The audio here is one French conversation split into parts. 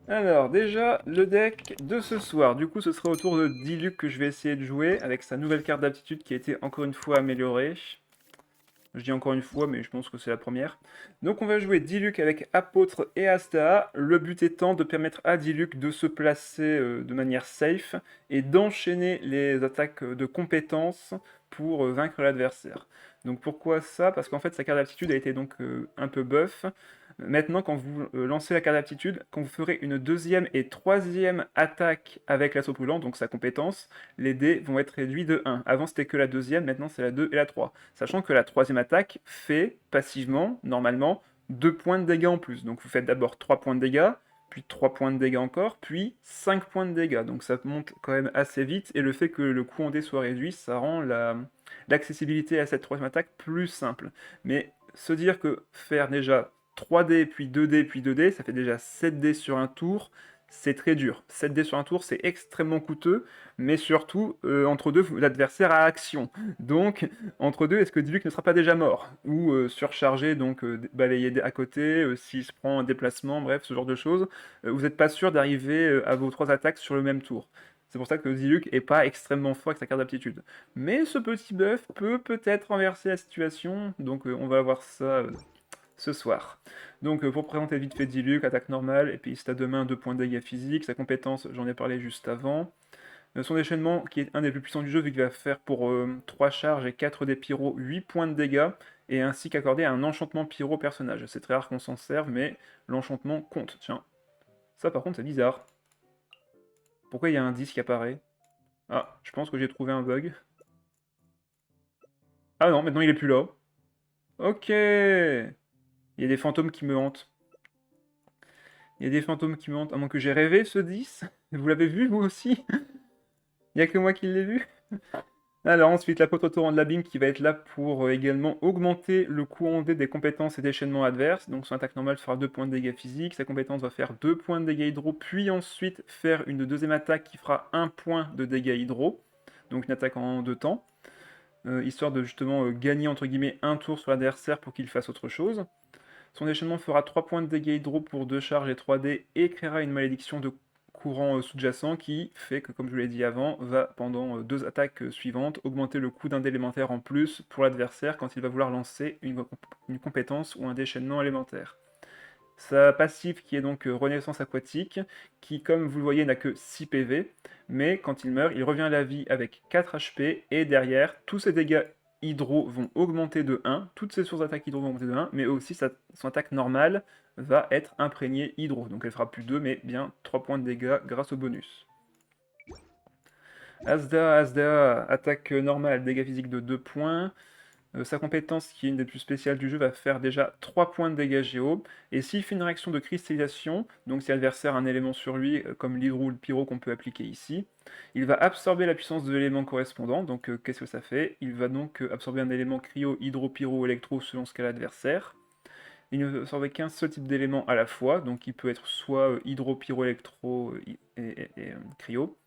Alors, déjà, le deck de ce soir. Du coup, ce sera au tour de Diluc que je vais essayer de jouer avec sa nouvelle carte d'aptitude qui a été encore une fois améliorée. Je dis encore une fois, mais je pense que c'est la première. Donc, on va jouer Diluc avec Apôtre et Asta. Le but étant de permettre à Diluc de se placer de manière safe et d'enchaîner les attaques de compétences pour vaincre l'adversaire. Donc, pourquoi ça? Parce qu'en fait, sa carte d'aptitude a été donc un peu buff. Maintenant, quand vous lancez la carte d'aptitude, quand vous ferez une deuxième et troisième attaque avec l'assaut brûlant, donc sa compétence, les dés vont être réduits de 1. Avant, c'était que la deuxième, maintenant, c'est la 2 et la 3. Sachant que la troisième attaque fait passivement, normalement, 2 points de dégâts en plus. Donc vous faites d'abord 3 points de dégâts, puis 3 points de dégâts encore, puis 5 points de dégâts. Donc ça monte quand même assez vite, et le fait que le coût en dés soit réduit, ça rend l'accessibilité à cette troisième attaque plus simple. Mais se dire que faire déjà 3D, puis 2D, puis 2D, ça fait déjà 7D sur un tour, c'est très dur. 7D sur un tour, c'est extrêmement coûteux, mais surtout, entre deux, l'adversaire a action. Donc, entre deux, est-ce que Diluc ne sera pas déjà mort? Ou surchargé, donc balayé à côté, s'il se prend un déplacement, bref, ce genre de choses. Vous n'êtes pas sûr d'arriver à vos 3 attaques sur le même tour. C'est pour ça que Diluc est pas extrêmement fort avec sa carte d'aptitude. Mais ce petit buff peut peut-être renverser la situation, donc on va voir ça ce soir. Donc pour présenter vite fait Diluc, attaque normale, et puis stade de main 2 points de dégâts physiques, sa compétence, j'en ai parlé juste avant. Son déchaînement, qui est un des plus puissants du jeu, vu qu'il va faire pour 3 charges et 4 des pyros, 8 points de dégâts, et ainsi qu'accorder un enchantement pyro au personnage. C'est très rare qu'on s'en serve, mais l'enchantement compte. Tiens, ça par contre c'est bizarre. Pourquoi il y a un 10 qui apparaît? Ah, je pense que j'ai trouvé un bug. Ah non, maintenant il est plus là. Ok. Il y a des fantômes qui me hantent. Il y a des fantômes qui me hantent. À moins que j'ai rêvé ce 10. Vous l'avez vu vous aussi? Il n'y a que moi qui l'ai vu. Alors ensuite, l'apôtre torrent de l'abîme qui va être là pour également augmenter le coût en dés des compétences et déchaînements adverses. Donc son attaque normale fera 2 points de dégâts physiques, sa compétence va faire 2 points de dégâts hydro, puis ensuite faire une deuxième attaque qui fera 1 point de dégâts hydro. Donc une attaque en 2 temps, histoire de justement gagner entre guillemets un tour sur l'adversaire pour qu'il fasse autre chose. Son déchaînement fera 3 points de dégâts hydro pour 2 charges et 3 dés et créera une malédiction de courant sous-jacent qui fait que, comme je vous l'ai dit avant, va pendant 2 attaques suivantes augmenter le coût d'un élémentaire en plus pour l'adversaire quand il va vouloir lancer une compétence ou un déchaînement élémentaire. Sa passive qui est donc Renaissance aquatique, qui comme vous le voyez n'a que 6 PV, mais quand il meurt, il revient à la vie avec 4 HP, et derrière, tous ses dégâts hydro vont augmenter de 1, toutes ses sources d'attaque hydro vont augmenter de 1, mais aussi son attaque normale va être imprégnée hydro, donc elle fera plus 2, mais bien 3 points de dégâts grâce au bonus. Asda, attaque normale, dégâts physiques de 2 points, sa compétence, qui est une des plus spéciales du jeu, va faire déjà 3 points de dégâts géo. Et s'il fait une réaction de cristallisation, donc si l'adversaire a un élément sur lui, comme l'hydro ou le pyro qu'on peut appliquer ici, il va absorber la puissance de l'élément correspondant. Donc qu'est-ce que ça fait? Il va donc absorber un élément cryo, hydro, pyro, électro selon ce qu'a l'adversaire. Il ne peut absorber qu'un seul type d'élément à la fois, donc il peut être soit hydro, pyro, électro et cryo.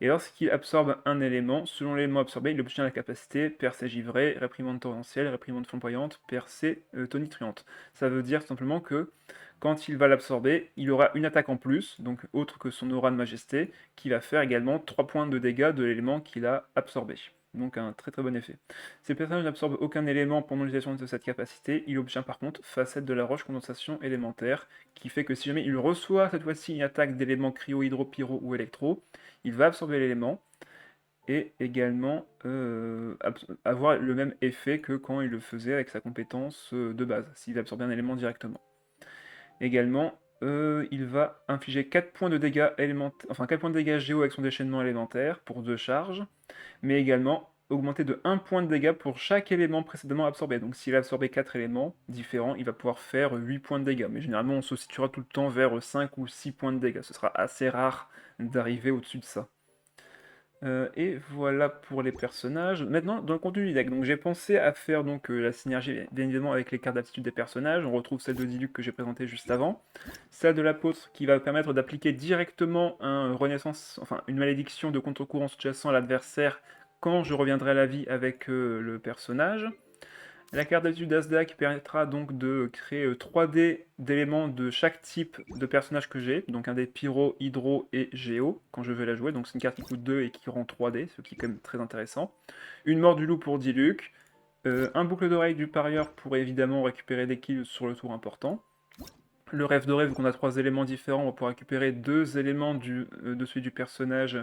Et lorsqu'il absorbe un élément, selon l'élément absorbé, il obtient la capacité percée givrée, réprimande torrentielle, réprimande flamboyante, percée tonitruante. Ça veut dire simplement que quand il va l'absorber, il aura une attaque en plus, donc autre que son aura de majesté, qui va faire également 3 points de dégâts de l'élément qu'il a absorbé. Donc un très très bon effet. Si le personnage n'absorbe aucun élément pendant l'utilisation de cette capacité, il obtient par contre Facette de la roche condensation élémentaire, qui fait que si jamais il reçoit cette fois-ci une attaque d'éléments cryo, hydro, pyro ou électro, il va absorber l'élément et également avoir le même effet que quand il le faisait avec sa compétence de base, s'il absorbait un élément directement. Également, il va infliger 4 points de dégâts enfin 4 points de dégâts géo avec son déchaînement élémentaire pour 2 charges, mais également augmenter de 1 point de dégâts pour chaque élément précédemment absorbé. Donc s'il a absorbé 4 éléments différents, il va pouvoir faire 8 points de dégâts. Mais généralement, on se situera tout le temps vers 5 ou 6 points de dégâts. Ce sera assez rare d'arriver au-dessus de ça. Et voilà pour les personnages. Maintenant, dans le contenu du deck, donc j'ai pensé à faire donc la synergie, bien évidemment, avec les cartes d'aptitude des personnages. On retrouve celle de Diluc que j'ai présentée juste avant, celle de l'apôtre qui va permettre d'appliquer directement un renaissance, enfin une malédiction de contre-courant sous-jacent à l'adversaire quand je reviendrai à la vie avec le personnage. La carte d'habitude d'Asda qui permettra donc de créer 3D d'éléments de chaque type de personnage que j'ai, donc un dé pyro, hydro et géo quand je veux la jouer, donc c'est une carte qui coûte 2 et qui rend 3D, ce qui est quand même très intéressant. Une mort du loup pour Diluc, un boucle d'oreille du parieur pour évidemment récupérer des kills sur le tour important. Le rêve doré, vu qu'on a 3 éléments différents, on va pouvoir récupérer 2 éléments de celui du personnage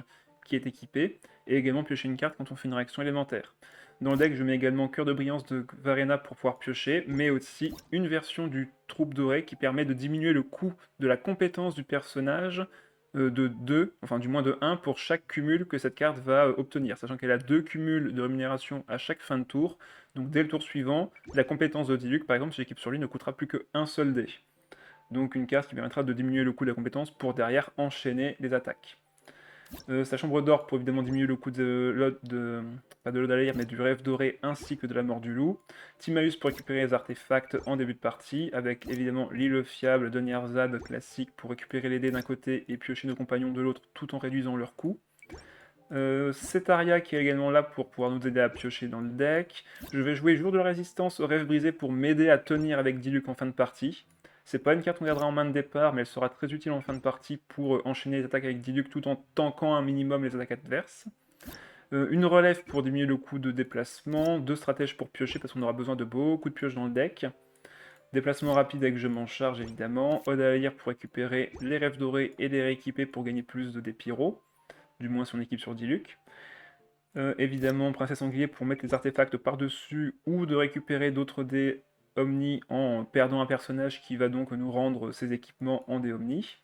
qui est équipé, et également piocher une carte quand on fait une réaction élémentaire. Dans le deck, je mets également Cœur de Brillance de Varena pour pouvoir piocher, mais aussi une version du Troupe Doré qui permet de diminuer le coût de la compétence du personnage de 2, enfin du moins de 1 pour chaque cumul que cette carte va obtenir, sachant qu'elle a 2 cumuls de rémunération à chaque fin de tour, donc dès le tour suivant, la compétence de Diluc, par exemple, si j'équipe sur lui, ne coûtera plus qu'un seul dé. Donc une carte qui permettra de diminuer le coût de la compétence pour derrière enchaîner les attaques. Sa chambre d'or pour évidemment diminuer le coût pas de l'Odalir, mais du rêve doré ainsi que de la mort du loup. Timaeus pour récupérer les artefacts en début de partie, avec évidemment l'île fiable de Nierzad classique pour récupérer les dés d'un côté et piocher nos compagnons de l'autre tout en réduisant leur coût. Cetaria qui est également là pour pouvoir nous aider à piocher dans le deck. Je vais jouer Jour de la Résistance au Rêve Brisé pour m'aider à tenir avec Diluc en fin de partie. C'est pas une carte qu'on gardera en main de départ, mais elle sera très utile en fin de partie pour enchaîner les attaques avec Diluc tout en tankant un minimum les attaques adverses. Une relève pour diminuer le coût de déplacement, 2 stratèges pour piocher parce qu'on aura besoin de beaucoup de pioches dans le deck. Déplacement rapide avec je m'en charge évidemment. Ode à la lyre pour récupérer les rêves dorés et les rééquiper pour gagner plus de dés pyro, du moins son équipe sur Diluc. Évidemment, Princesse Sanglier pour mettre les artefacts par-dessus ou de récupérer d'autres dés Omni en perdant un personnage qui va donc nous rendre ses équipements en dés Omni.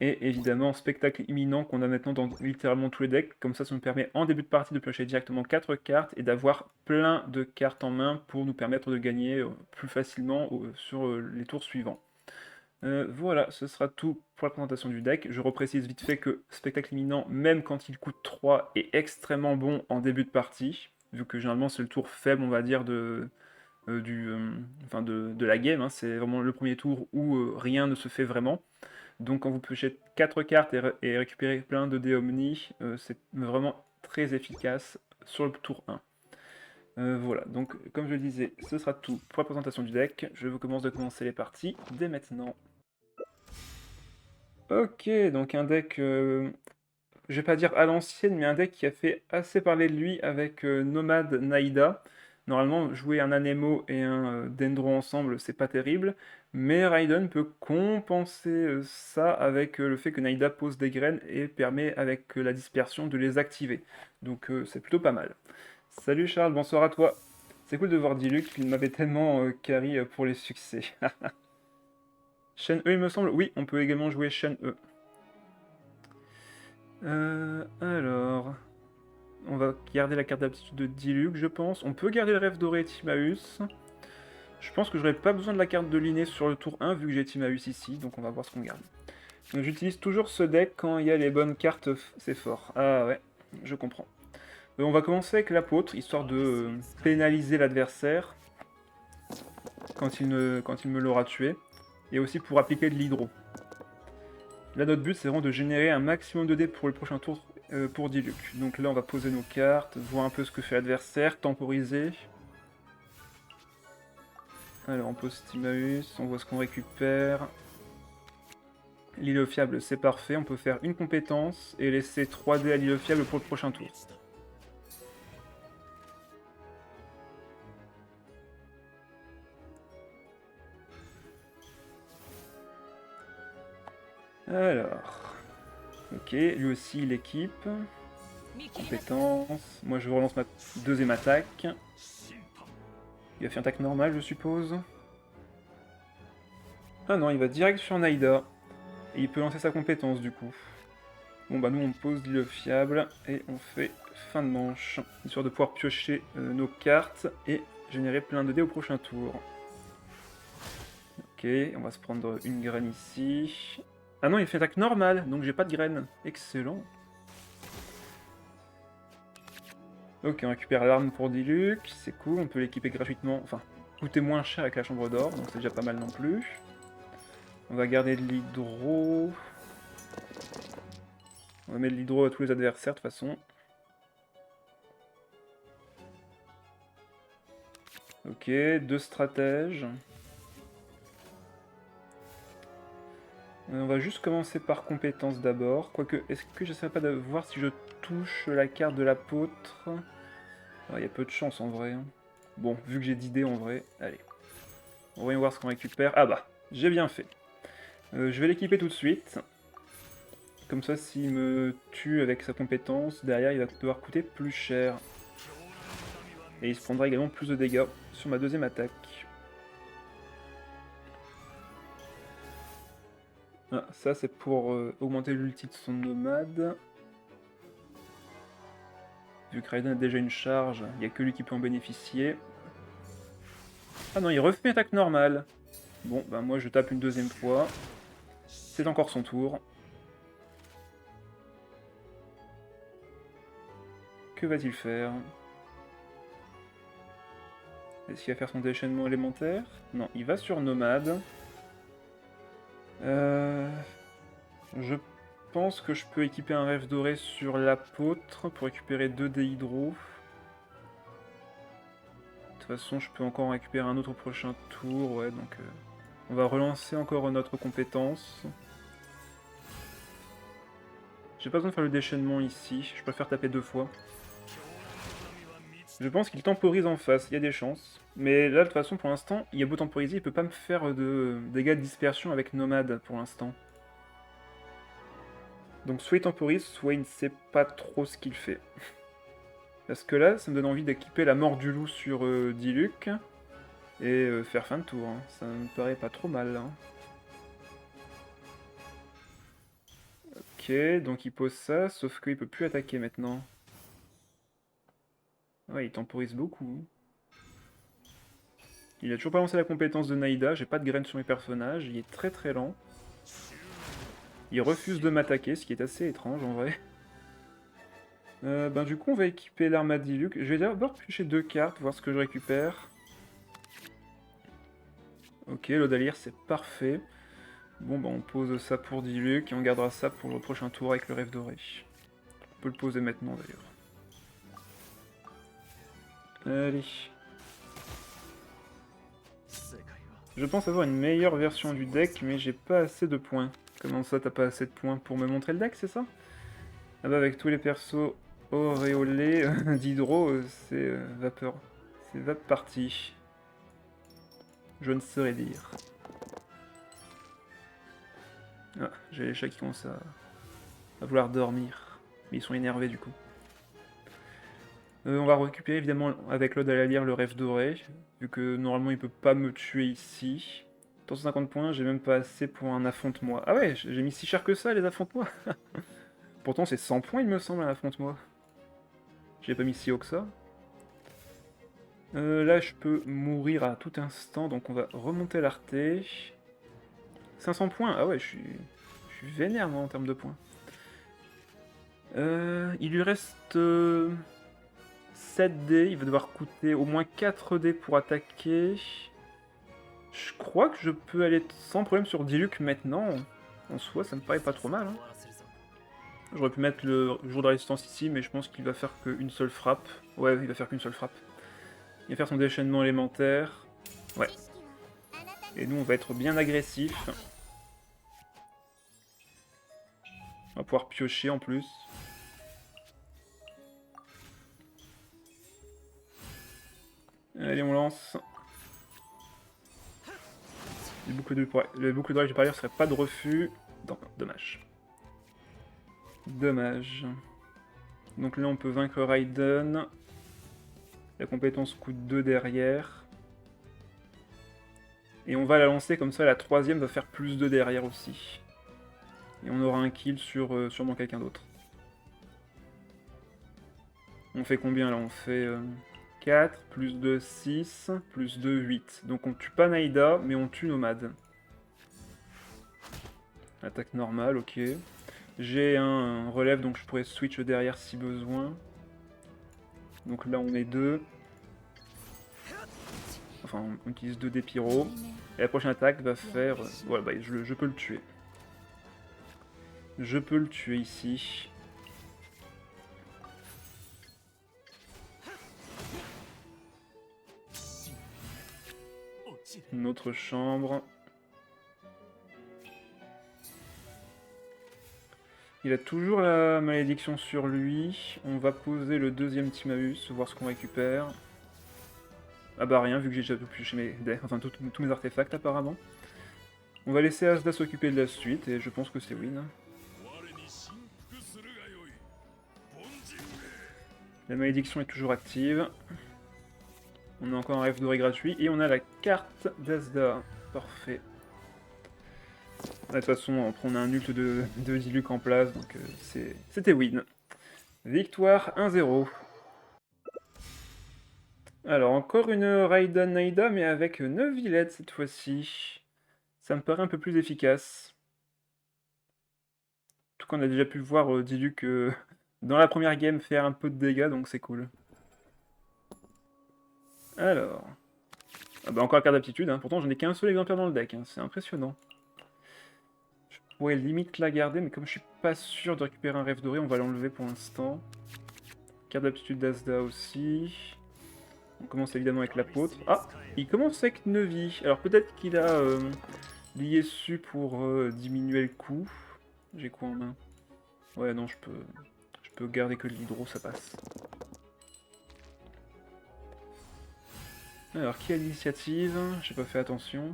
Et évidemment, Spectacle imminent qu'on a maintenant dans littéralement tous les decks. Comme ça nous permet en début de partie de piocher directement 4 cartes et d'avoir plein de cartes en main pour nous permettre de gagner plus facilement sur les tours suivants. Voilà, ce sera tout pour la présentation du deck. Je reprécise vite fait que Spectacle imminent, même quand il coûte 3, est extrêmement bon en début de partie, vu que généralement c'est le tour faible, on va dire, de la game. Hein. C'est vraiment le premier tour où rien ne se fait vraiment. Donc quand vous piochez 4 cartes et récupérez plein de dés Omni, c'est vraiment très efficace sur le tour 1. Voilà, donc comme je le disais, ce sera tout pour la présentation du deck. Je vous commence de commencer les parties dès maintenant. Ok, donc un deck, je vais pas dire à l'ancienne, mais un deck qui a fait assez parler de lui avec Nomad Naïda. Normalement, jouer un Anemo et un Dendro ensemble, c'est pas terrible, mais Raiden peut compenser ça avec le fait que Naïda pose des graines et permet, avec la dispersion, de les activer. Donc c'est plutôt pas mal. Salut Charles, bonsoir à toi. C'est cool de voir Diluc, il m'avait tellement carry pour les succès. Shen E, il me semble. Oui, on peut également jouer Shen E. Alors... On va garder la carte d'aptitude de Diluc, je pense. On peut garder le rêve doré et Timaeus. Je pense que j'aurais pas besoin de la carte de Linné sur le tour 1, vu que j'ai Timaeus ici, donc on va voir ce qu'on garde. Donc j'utilise toujours ce deck quand il y a les bonnes cartes, c'est fort. Ah ouais, je comprends. On va commencer avec l'apôtre, histoire de pénaliser l'adversaire quand il me l'aura tué. Et aussi pour appliquer de l'hydro. Là, notre but, c'est vraiment de générer un maximum de dés pour le prochain tour pour Diluc. Donc là, on va poser nos cartes, voir un peu ce que fait l'adversaire, temporiser. Alors, on pose Timaeus, on voit ce qu'on récupère. L'île fiable, c'est parfait. On peut faire une compétence et laisser 3 dés à l'île fiable pour le prochain tour. Alors... Ok, lui aussi, il équipe. Compétence. Moi, je relance ma deuxième attaque. Il va faire une attaque normale, je suppose. Ah non, il va direct sur Naïda. Et il peut lancer sa compétence, du coup. Bon, bah nous, on pose l'île fiable et on fait fin de manche. Histoire de pouvoir piocher nos cartes et générer plein de dés au prochain tour. Ok, on va se prendre une graine ici. Ah non, il fait attaque normale, donc j'ai pas de graine. Excellent. Ok, on récupère l'arme pour Diluc, c'est cool, on peut l'équiper gratuitement, enfin, coûter moins cher avec la chambre d'or, donc c'est déjà pas mal non plus. On va garder de l'hydro. On va mettre de l'hydro à tous les adversaires de toute façon. Ok, 2 stratèges. On va juste commencer par compétences d'abord. Quoique, est-ce que j'essaierai pas de voir si je touche la carte de l'apôtre? Il y a peu de chance en vrai. Hein. Bon, vu que j'ai d'idées en vrai, allez. On va voir ce qu'on récupère. Ah bah, j'ai bien fait. Je vais l'équiper tout de suite. Comme ça, s'il me tue avec sa compétence, derrière, il va devoir coûter plus cher. Et il se prendra également plus de dégâts sur ma deuxième attaque. Ah, ça, c'est pour augmenter l'ulti de son nomade. Vu que Raiden a déjà une charge, il n'y a que lui qui peut en bénéficier. Ah non, il refait une attaque normale. Bon, bah moi je tape une deuxième fois. C'est encore son tour. Que va-t-il faire? Est-ce qu'il va faire son déchaînement élémentaire? Non, il va sur Nomade. Je pense que je peux équiper un rêve doré sur l'apôtre pour récupérer 2 dés hydro. De toute façon, je peux encore en récupérer un autre au prochain tour. Ouais, donc on va relancer encore notre compétence. J'ai pas besoin de faire le déchaînement ici. Je préfère taper 2 fois. Je pense qu'il temporise en face, il y a des chances. Mais là, de toute façon, pour l'instant, il a beau temporiser, il peut pas me faire de dégâts de dispersion avec Nomade pour l'instant. Donc soit il temporise, soit il ne sait pas trop ce qu'il fait. Parce que là, ça me donne envie d'équiper la mort du loup sur Diluc et faire fin de tour. Hein. Ça me paraît pas trop mal. Hein. Ok, donc il pose ça, sauf qu'il peut plus attaquer maintenant. Ouais, il temporise beaucoup. Il a toujours pas lancé la compétence de Naïda, j'ai pas de graines sur mes personnages, il est très très lent. Il refuse de m'attaquer, ce qui est assez étrange en vrai. Ben du coup on va équiper l'arme à Diluc. Je vais d'abord piocher 2 cartes, voir ce que je récupère. Ok, l'Odalir c'est parfait. Bon bah on pose ça pour Diluc et on gardera ça pour le prochain tour avec le rêve doré. On peut le poser maintenant d'ailleurs. Allez. Je pense avoir une meilleure version du deck, mais j'ai pas assez de points. Comment ça, t'as pas assez de points pour me montrer le deck, c'est ça? Ah bah avec tous les persos auréolés d'hydro, c'est vapeur. C'est vap parti. Je ne saurais dire. Ah, j'ai les chats qui commencent à vouloir dormir. Mais ils sont énervés du coup. On va récupérer évidemment avec l'Ode à la lyre le rêve doré, vu que normalement il peut pas me tuer ici. 150 points, j'ai même pas assez pour un affronte-moi. Ah ouais, j'ai mis si cher que ça les affronte-moi. Pourtant c'est 100 points il me semble un affronte-moi. J'ai pas mis si haut que ça. Là je peux mourir à tout instant, donc on va remonter l'arté. 500 points, ah ouais je suis vénère moi en termes de points. Il lui reste 7 dés, il va devoir coûter au moins 4 dés pour attaquer. Je crois que je peux aller sans problème sur Diluc maintenant. En soi, ça me paraît pas trop mal. Hein. J'aurais pu mettre le jour de résistance ici, mais je pense qu'il va faire qu'une seule frappe. Ouais, il va faire qu'une seule frappe. Il va faire son déchaînement élémentaire. Ouais. Et nous, on va être bien agressif. On va pouvoir piocher en plus. Allez, on lance. Le boucle d'oreille, j'ai parlé, serait pas de refus. Non, dommage. Dommage. Donc là, on peut vaincre Raiden. La compétence coûte 2 derrière. Et on va la lancer comme ça, la troisième va faire plus 2 derrière aussi. Et on aura un kill sur sûrement quelqu'un d'autre. On fait combien là? On fait 4, plus 2, 6, plus 2, 8. Donc on tue pas Naïda, mais on tue Nomade. Attaque normale, ok. J'ai un relève, donc je pourrais switch derrière si besoin. Donc là on met 2. Enfin, on utilise 2 des pyros. Et la prochaine attaque va faire... voilà, bah, je peux le tuer. Je peux le tuer ici. Une autre chambre. Il a toujours la malédiction sur lui. On va poser le deuxième Timaeus, voir ce qu'on récupère. Ah bah rien, vu que j'ai déjà tout pioché mes decks, enfin tous mes artefacts apparemment. On va laisser Asda s'occuper de la suite, et je pense que c'est win. La malédiction est toujours active. On a encore un rêve doré gratuit, et on a la carte d'Asda. Parfait. De toute façon, après on a un ult de Diluc en place, donc c'était win. Victoire 1-0. Alors, encore une Raiden Naida, mais avec 9 villettes cette fois-ci. Ça me paraît un peu plus efficace. En tout cas, on a déjà pu voir Diluc dans la première game faire un peu de dégâts, donc c'est cool. Alors... Ah bah encore la carte d'aptitude, hein. Pourtant j'en ai qu'un seul exemplaire dans le deck, hein. C'est impressionnant. Je pourrais limite la garder, mais comme je suis pas sûr de récupérer un rêve doré, on va l'enlever pour l'instant. Carte d'aptitude d'Asda aussi. On commence évidemment avec l'apôtre. Ah, il commence avec Neuvy. Alors peut-être qu'il a lié su pour diminuer le coût. J'ai quoi en main? Ouais, non, je peux garder que l'hydro, ça passe. Alors, qui a l'initiative? J'ai pas fait attention.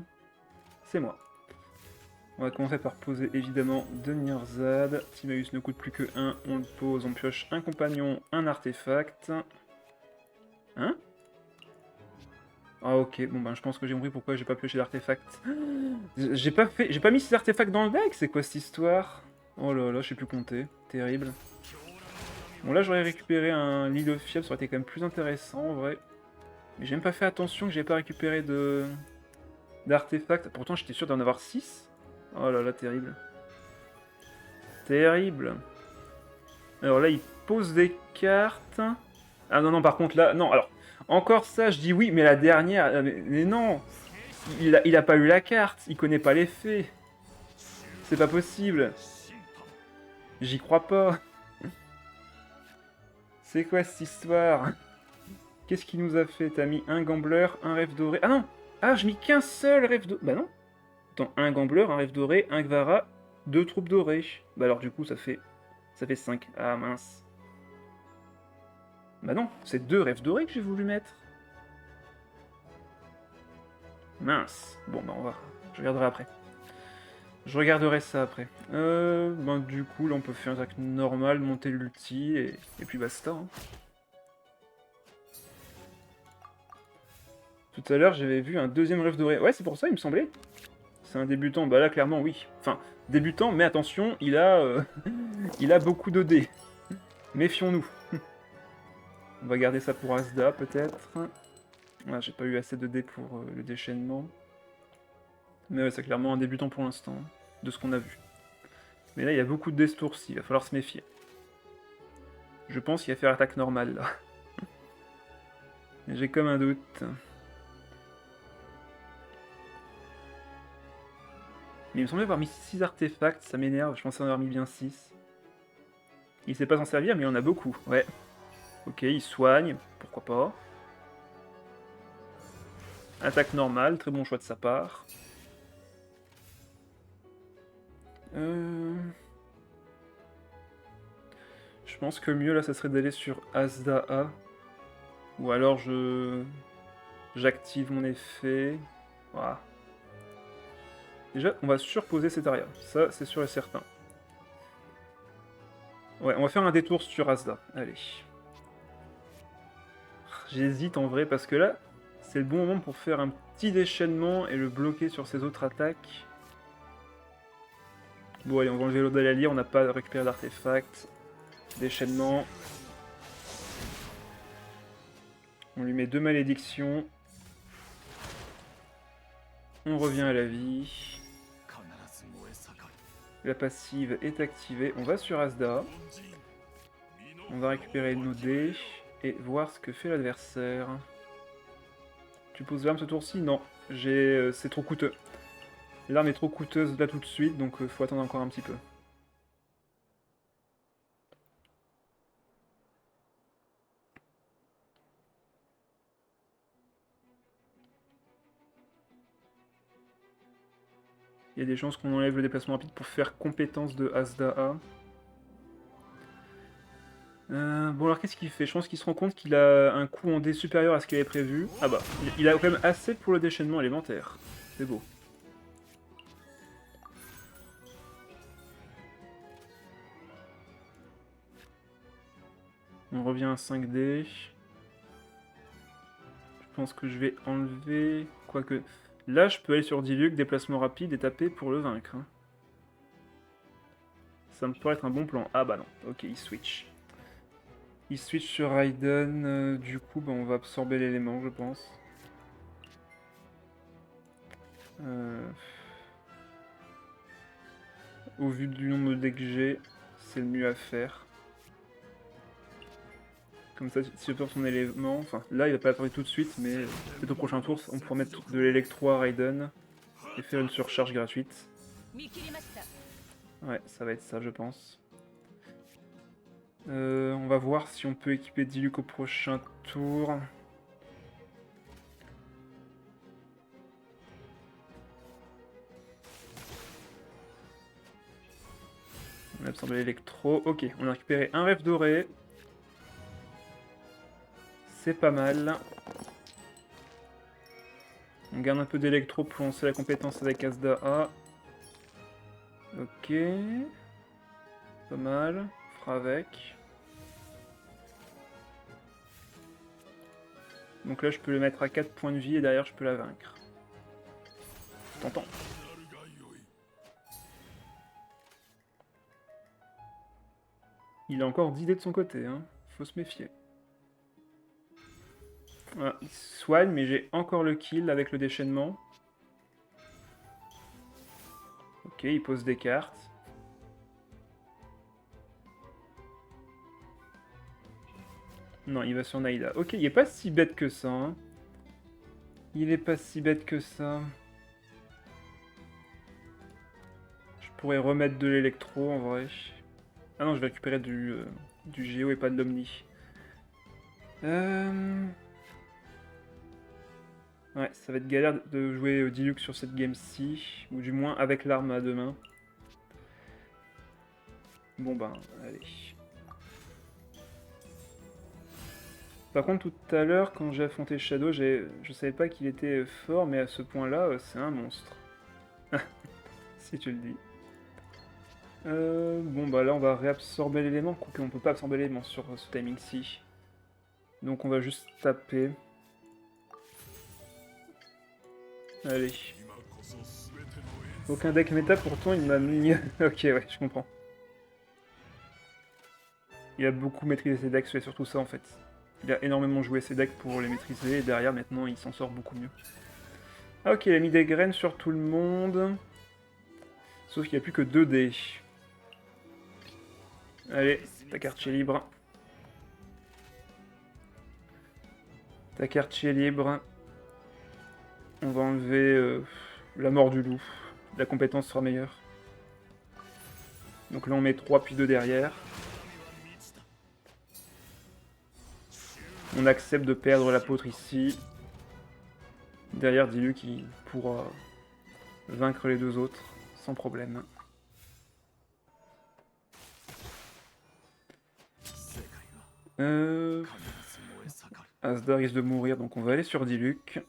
C'est moi. On va commencer par poser évidemment de Nirzad. Timaeus ne coûte plus que 1. On le pose, on pioche un compagnon, un artefact. Hein? Ah ok, bon ben je pense que j'ai compris pourquoi j'ai pas pioché d'artefact. J'ai pas mis ces artefacts dans le deck, c'est quoi cette histoire? Oh là là, je sais plus compter, terrible. Bon là j'aurais récupéré un Lead of Fiable, ça aurait été quand même plus intéressant en vrai. Mais j'ai même pas fait attention que j'ai pas récupéré d'artefacts. Pourtant j'étais sûr d'en avoir 6. Oh là là, terrible. Terrible. Alors là il pose des cartes. Ah non non, par contre là, non, alors... Encore ça, je dis oui, mais la dernière... Mais non, il a pas eu la carte, il connaît pas l'effet. C'est pas possible. J'y crois pas. C'est quoi cette histoire? Qu'est-ce qu'il nous a fait? T'as mis un gambler, un rêve doré... Ah non! Ah, je mis qu'un seul rêve doré... Bah non. Attends, un gambler, un rêve doré, un Gvara, 2 troupes dorées. Bah alors du coup, ça fait 5. Ah mince. Bah non, c'est 2 rêves dorés que j'ai voulu mettre. Mince. Bon, bah on va... Je regarderai après. Je regarderai ça après. Ben du coup, là on peut faire un attaque normal, monter l'ulti, et puis basta. Hein. Tout à l'heure, j'avais vu un deuxième rêve doré. Ouais, c'est pour ça, il me semblait. C'est un débutant. Bah là, clairement, oui. Enfin, débutant, mais attention, il a, il a beaucoup de dés. Méfions-nous. On va garder ça pour Asda, peut-être. Ah, j'ai pas eu assez de dés pour le déchaînement. Mais ouais, c'est clairement un débutant pour l'instant, de ce qu'on a vu. Mais là, il y a beaucoup de dés ce tour-ci, il va falloir se méfier. Je pense qu'il va faire attaque normale, là. J'ai comme un doute. Mais il me semblait avoir mis 6 artefacts, ça m'énerve, je pensais en avoir mis bien 6. Il sait pas s'en servir, mais il en a beaucoup, ouais. Ok, il soigne, pourquoi pas. Attaque normale, très bon choix de sa part. Je pense que le mieux là, ça serait d'aller sur Asda A. Ou alors j'active mon effet. Voilà. Déjà, on va surposer cet area. Ça, c'est sûr et certain. Ouais, on va faire un détour sur Asda. Allez. J'hésite en vrai, parce que là, c'est le bon moment pour faire un petit déchaînement et le bloquer sur ses autres attaques. Bon, allez, on va enlever l'eau d'Alalir, on n'a pas récupéré d'artefact. Déchaînement. On lui met 2 malédictions. On revient à la vie. La passive est activée. On va sur Asda. On va récupérer nos dés et voir ce que fait l'adversaire. Tu poses l'arme ce tour-ci? Non. C'est trop coûteux. L'arme est trop coûteuse là tout de suite, donc faut attendre encore un petit peu. Il y a des chances qu'on enlève le déplacement rapide pour faire compétence de Azdaa. Bon alors qu'est-ce qu'il fait? Je pense qu'il se rend compte qu'il a un coup en dé supérieur à ce qu'il avait prévu. Ah bah, il a quand même assez pour le déchaînement élémentaire. C'est beau. On revient à 5D. Je pense que je vais enlever... Quoique... Là, je peux aller sur Diluc, déplacement rapide et taper pour le vaincre. Hein. Ça me pourrait être un bon plan. Ah bah non, ok, il switch. Il switch sur Raiden, du coup, bah, on va absorber l'élément, je pense. Au vu du nombre de decks que j'ai, c'est le mieux à faire. Comme ça, si je perds son élément, enfin là il va pas apparaître tout de suite, mais peut-être au prochain tour, on pourra mettre de l'électro à Raiden et faire une surcharge gratuite. Ouais, ça va être ça, je pense. On va voir si on peut équiper Diluc au prochain tour. On a absorbé l'électro. Ok, on a récupéré un rêve doré. C'est pas mal. On garde un peu d'électro pour lancer la compétence avec Azdaa. Ok. Pas mal. On fera avec. Donc là, je peux le mettre à 4 points de vie et derrière, je peux la vaincre. Tentant. Il a encore 10 dés de son côté, hein. Faut se méfier. Voilà, il soigne, mais j'ai encore le kill avec le déchaînement. Ok, il pose des cartes. Non, il va sur Naïda. Ok, il est pas si bête que ça. Hein. Il est pas si bête que ça. Je pourrais remettre de l'électro en vrai. Ah non, je vais récupérer du Géo et pas de l'Omni. Ouais, ça va être galère de jouer Diluc sur cette game-ci. Ou du moins avec l'arme à deux mains. Bon ben, allez. Par contre, tout à l'heure, quand j'ai affronté Shadow, je savais pas qu'il était fort, mais à ce point-là, c'est un monstre. Si tu le dis. Bon bah là, on va réabsorber l'élément, quoique on peut pas absorber l'élément sur ce timing-ci. Donc on va juste taper. Allez. Aucun deck méta, pourtant il m'a mis... ok, ouais, je comprends. Il a beaucoup maîtrisé ses decks, c'est surtout ça en fait. Il a énormément joué ses decks pour les maîtriser, et derrière maintenant il s'en sort beaucoup mieux. Ah ok, il a mis des graines sur tout le monde. Sauf qu'il n'y a plus que 2 dés. Allez, ta carte est libre. Ta carte est libre. On va enlever la mort du loup. La compétence sera meilleure. Donc là on met 3 puis 2 derrière. On accepte de perdre l'apôtre ici. Derrière, dis-lui qu'il pourra vaincre les deux autres sans problème. Asda risque de mourir, donc on va aller sur Diluc.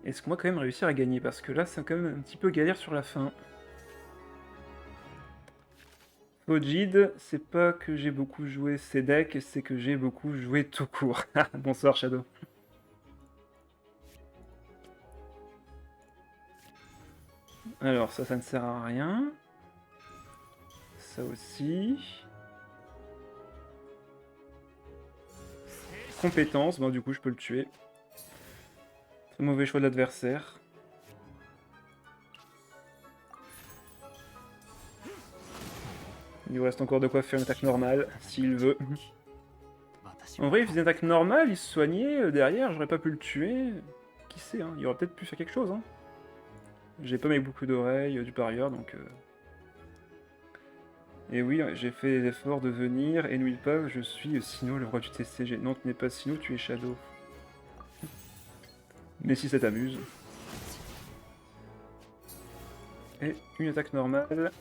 Est-ce qu'on va quand même réussir à gagner? Parce que là, c'est quand même un petit peu galère sur la fin. Fojid, c'est pas que j'ai beaucoup joué ces decks, c'est que j'ai beaucoup joué tout court. Bonsoir Shadow. Alors ça ne sert à rien. Ça aussi. Compétence, bon du coup je peux le tuer. Très mauvais choix de l'adversaire. Il lui reste encore de quoi faire une attaque normale, s'il veut. En vrai, il faisait une attaque normale, il se soignait, derrière, j'aurais pas pu le tuer. Qui sait, hein, il aurait peut-être pu faire quelque chose. Hein. J'ai pas mis beaucoup d'oreilles du parieur, donc... Et oui, j'ai fait l'effort de venir, et n'oublie pas, je suis Sinnoh, le roi du TCG. Non, tu n'es pas Sinnoh, tu es Shadow. Mais si ça t'amuse. Et une attaque normale.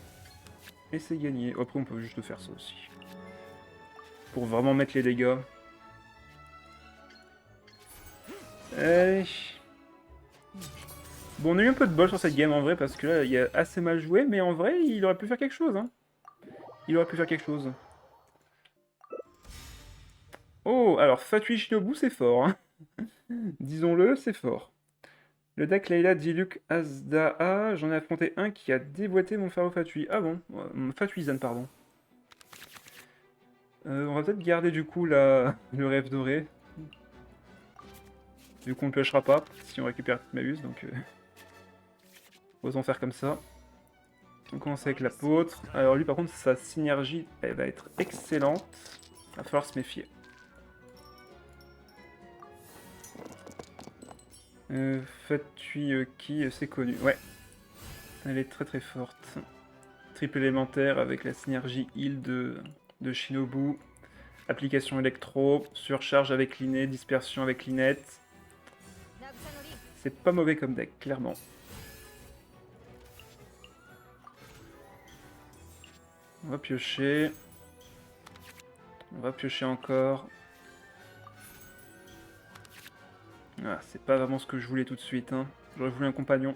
Et c'est gagné. Après, on peut juste faire ça aussi. Pour vraiment mettre les dégâts. Allez. Bon, on a eu un peu de bol sur cette game en vrai, parce que là, il a assez mal joué, mais en vrai, il aurait pu faire quelque chose. Hein. Il aurait pu faire quelque chose. Oh, alors Fatui Shinobu, c'est fort. Hein. Disons-le, c'est fort. Le deck Layla Diluc Azdaa, j'en ai affronté un qui a déboîté mon Pharaoh Fatui. Ah bon, Fatuizan, pardon. On va peut-être garder du coup le rêve doré. Vu qu'on ne piochera pas si on récupère toute ma use, donc autant faire comme ça. On commence avec l'apôtre. Alors lui par contre sa synergie elle va être excellente. Il va falloir se méfier. Fatui qui c'est connu. Ouais. Elle est très très forte. Triple élémentaire avec la synergie heal de Shinobu. Application électro, surcharge avec l'inné, dispersion avec l'inette. C'est pas mauvais comme deck, clairement. On va piocher. On va piocher encore. Ah, c'est pas vraiment ce que je voulais tout de suite. Hein. J'aurais voulu un compagnon.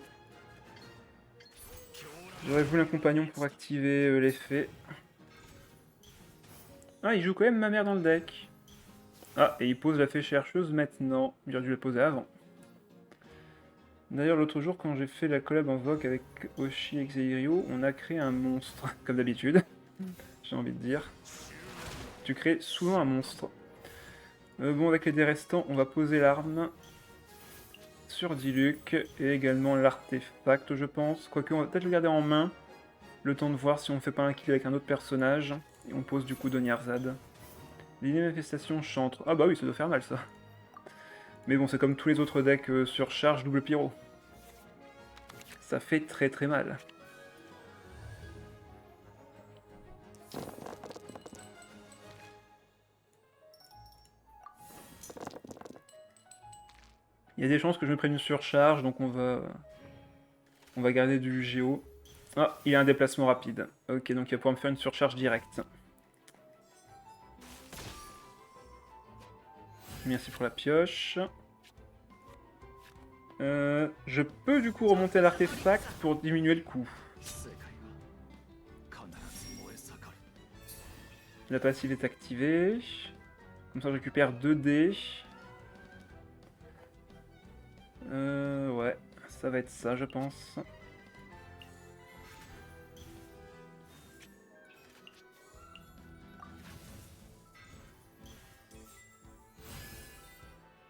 J'aurais voulu un compagnon pour activer l'effet. Ah, il joue quand même ma mère dans le deck. Ah, et il pose la fée chercheuse maintenant. Il aurait dû la poser avant. D'ailleurs, l'autre jour, quand j'ai fait la collab en Vogue avec Oshi et Xeirio, on a créé un monstre, comme d'habitude. J'ai envie de dire. Tu crées souvent un monstre. Bon, avec les dés restants, on va poser l'arme sur Diluc et également l'artefact, je pense. Quoique, on va peut-être le garder en main, le temps de voir si on fait pas un kill avec un autre personnage. Et on pose du coup Donyarzad. L'idée manifestation chantre. Ah bah oui, ça doit faire mal ça. Mais bon, c'est comme tous les autres decks sur charge double pyro. Ça fait très très mal. Il y a des chances que je me prenne une surcharge, donc on va garder du Géo. Ah, il a un déplacement rapide. Ok, donc il va pouvoir me faire une surcharge directe. Merci pour la pioche. Je peux du coup remonter l'artefact pour diminuer le coût. La passive est activée. Comme ça je récupère 2 dés. Ouais, ça va être ça je pense.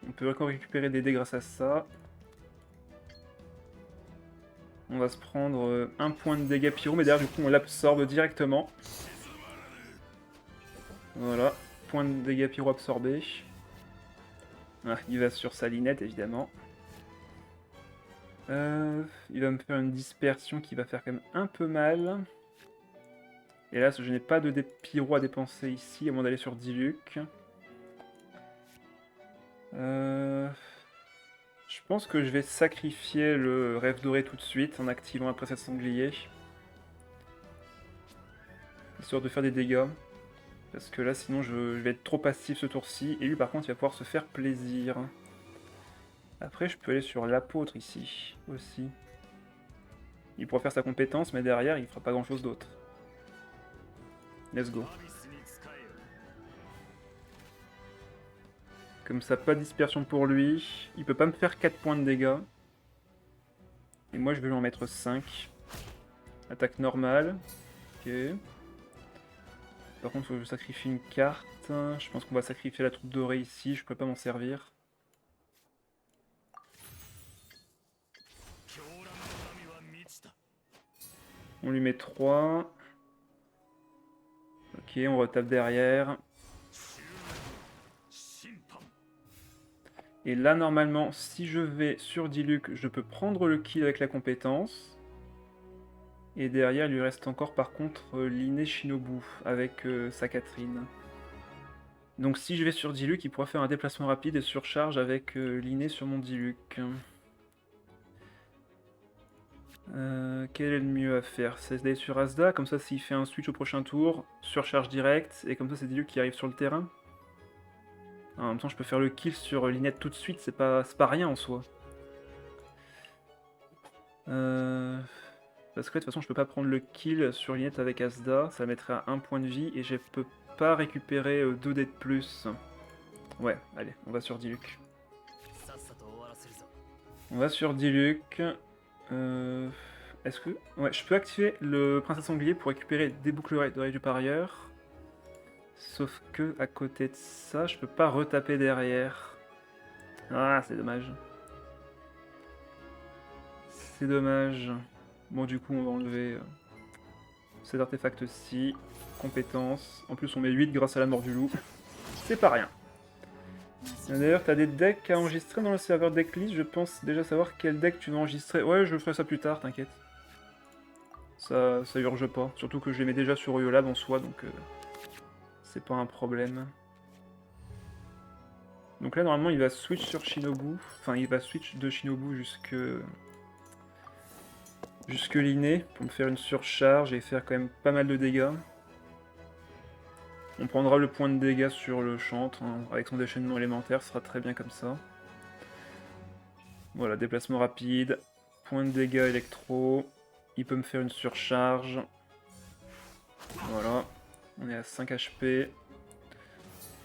On peut encore récupérer des dés grâce à ça. On va se prendre un point de dégâts pyro, mais derrière du coup on l'absorbe directement. Voilà, point de dégâts pyro absorbé. Ah, il va sur sa linette évidemment. Il va me faire une dispersion qui va faire quand même un peu mal. Et là, je n'ai pas de dés pyro à dépenser ici, à moins d'aller sur Diluc. Je pense que je vais sacrifier le rêve doré tout de suite en activant après cette sanglier. Histoire de faire des dégâts. Parce que là, sinon, je vais être trop passif ce tour-ci. Et lui, par contre, il va pouvoir se faire plaisir. Après, je peux aller sur l'apôtre ici, aussi. Il pourra faire sa compétence, mais derrière, il fera pas grand-chose d'autre. Let's go. Comme ça, pas de dispersion pour lui. Il peut pas me faire 4 points de dégâts. Et moi, je vais lui en mettre 5. Attaque normale. Ok. Par contre, il faut que je sacrifie une carte. Je pense qu'on va sacrifier la troupe dorée ici. Je peux pas m'en servir. On lui met 3. Ok, on retape derrière. Et là, normalement, si je vais sur Diluc, je peux prendre le kill avec la compétence. Et derrière, il lui reste encore par contre Liné Shinobu avec sa Catherine. Donc si je vais sur Diluc, il pourra faire un déplacement rapide et surcharge avec Liné sur mon Diluc. Quel est le mieux à faire? C'est d'aller sur Asda, comme ça s'il fait un switch au prochain tour, surcharge direct, et comme ça c'est Diluc qui arrive sur le terrain. En même temps je peux faire le kill sur Linette tout de suite, c'est pas rien en soi. Parce que de toute façon je peux pas prendre le kill sur Linette avec Asda, ça mettrait à 1 point de vie, et je peux pas récupérer 2 dés de plus. Ouais, allez, on va sur Diluc. On va sur Diluc. Est-ce que... Ouais, je peux activer le Princesse Sanglier pour récupérer des boucles d'oreilles du parieur. Sauf que, à côté de ça, je peux pas retaper derrière. Ah, c'est dommage. C'est dommage. Bon, du coup, on va enlever cet artefact-ci. Compétence. En plus, on met 8 grâce à la mort du loup. C'est pas rien. D'ailleurs, t'as des decks à enregistrer dans le serveur decklist. Je pense déjà savoir quel deck tu vas enregistrer. Ouais, je ferai ça plus tard, t'inquiète. Ça urge pas. Surtout que je les mets déjà sur Oyolab en soi, donc c'est pas un problème. Donc là, normalement, il va switch sur Shinobu. Enfin, il va switch de Shinobu jusque Liné pour me faire une surcharge et faire quand même pas mal de dégâts. On prendra le point de dégâts sur le chantre, hein, avec son déchaînement élémentaire, ce sera très bien comme ça. Voilà, déplacement rapide, point de dégâts électro, il peut me faire une surcharge. Voilà, on est à 5 HP.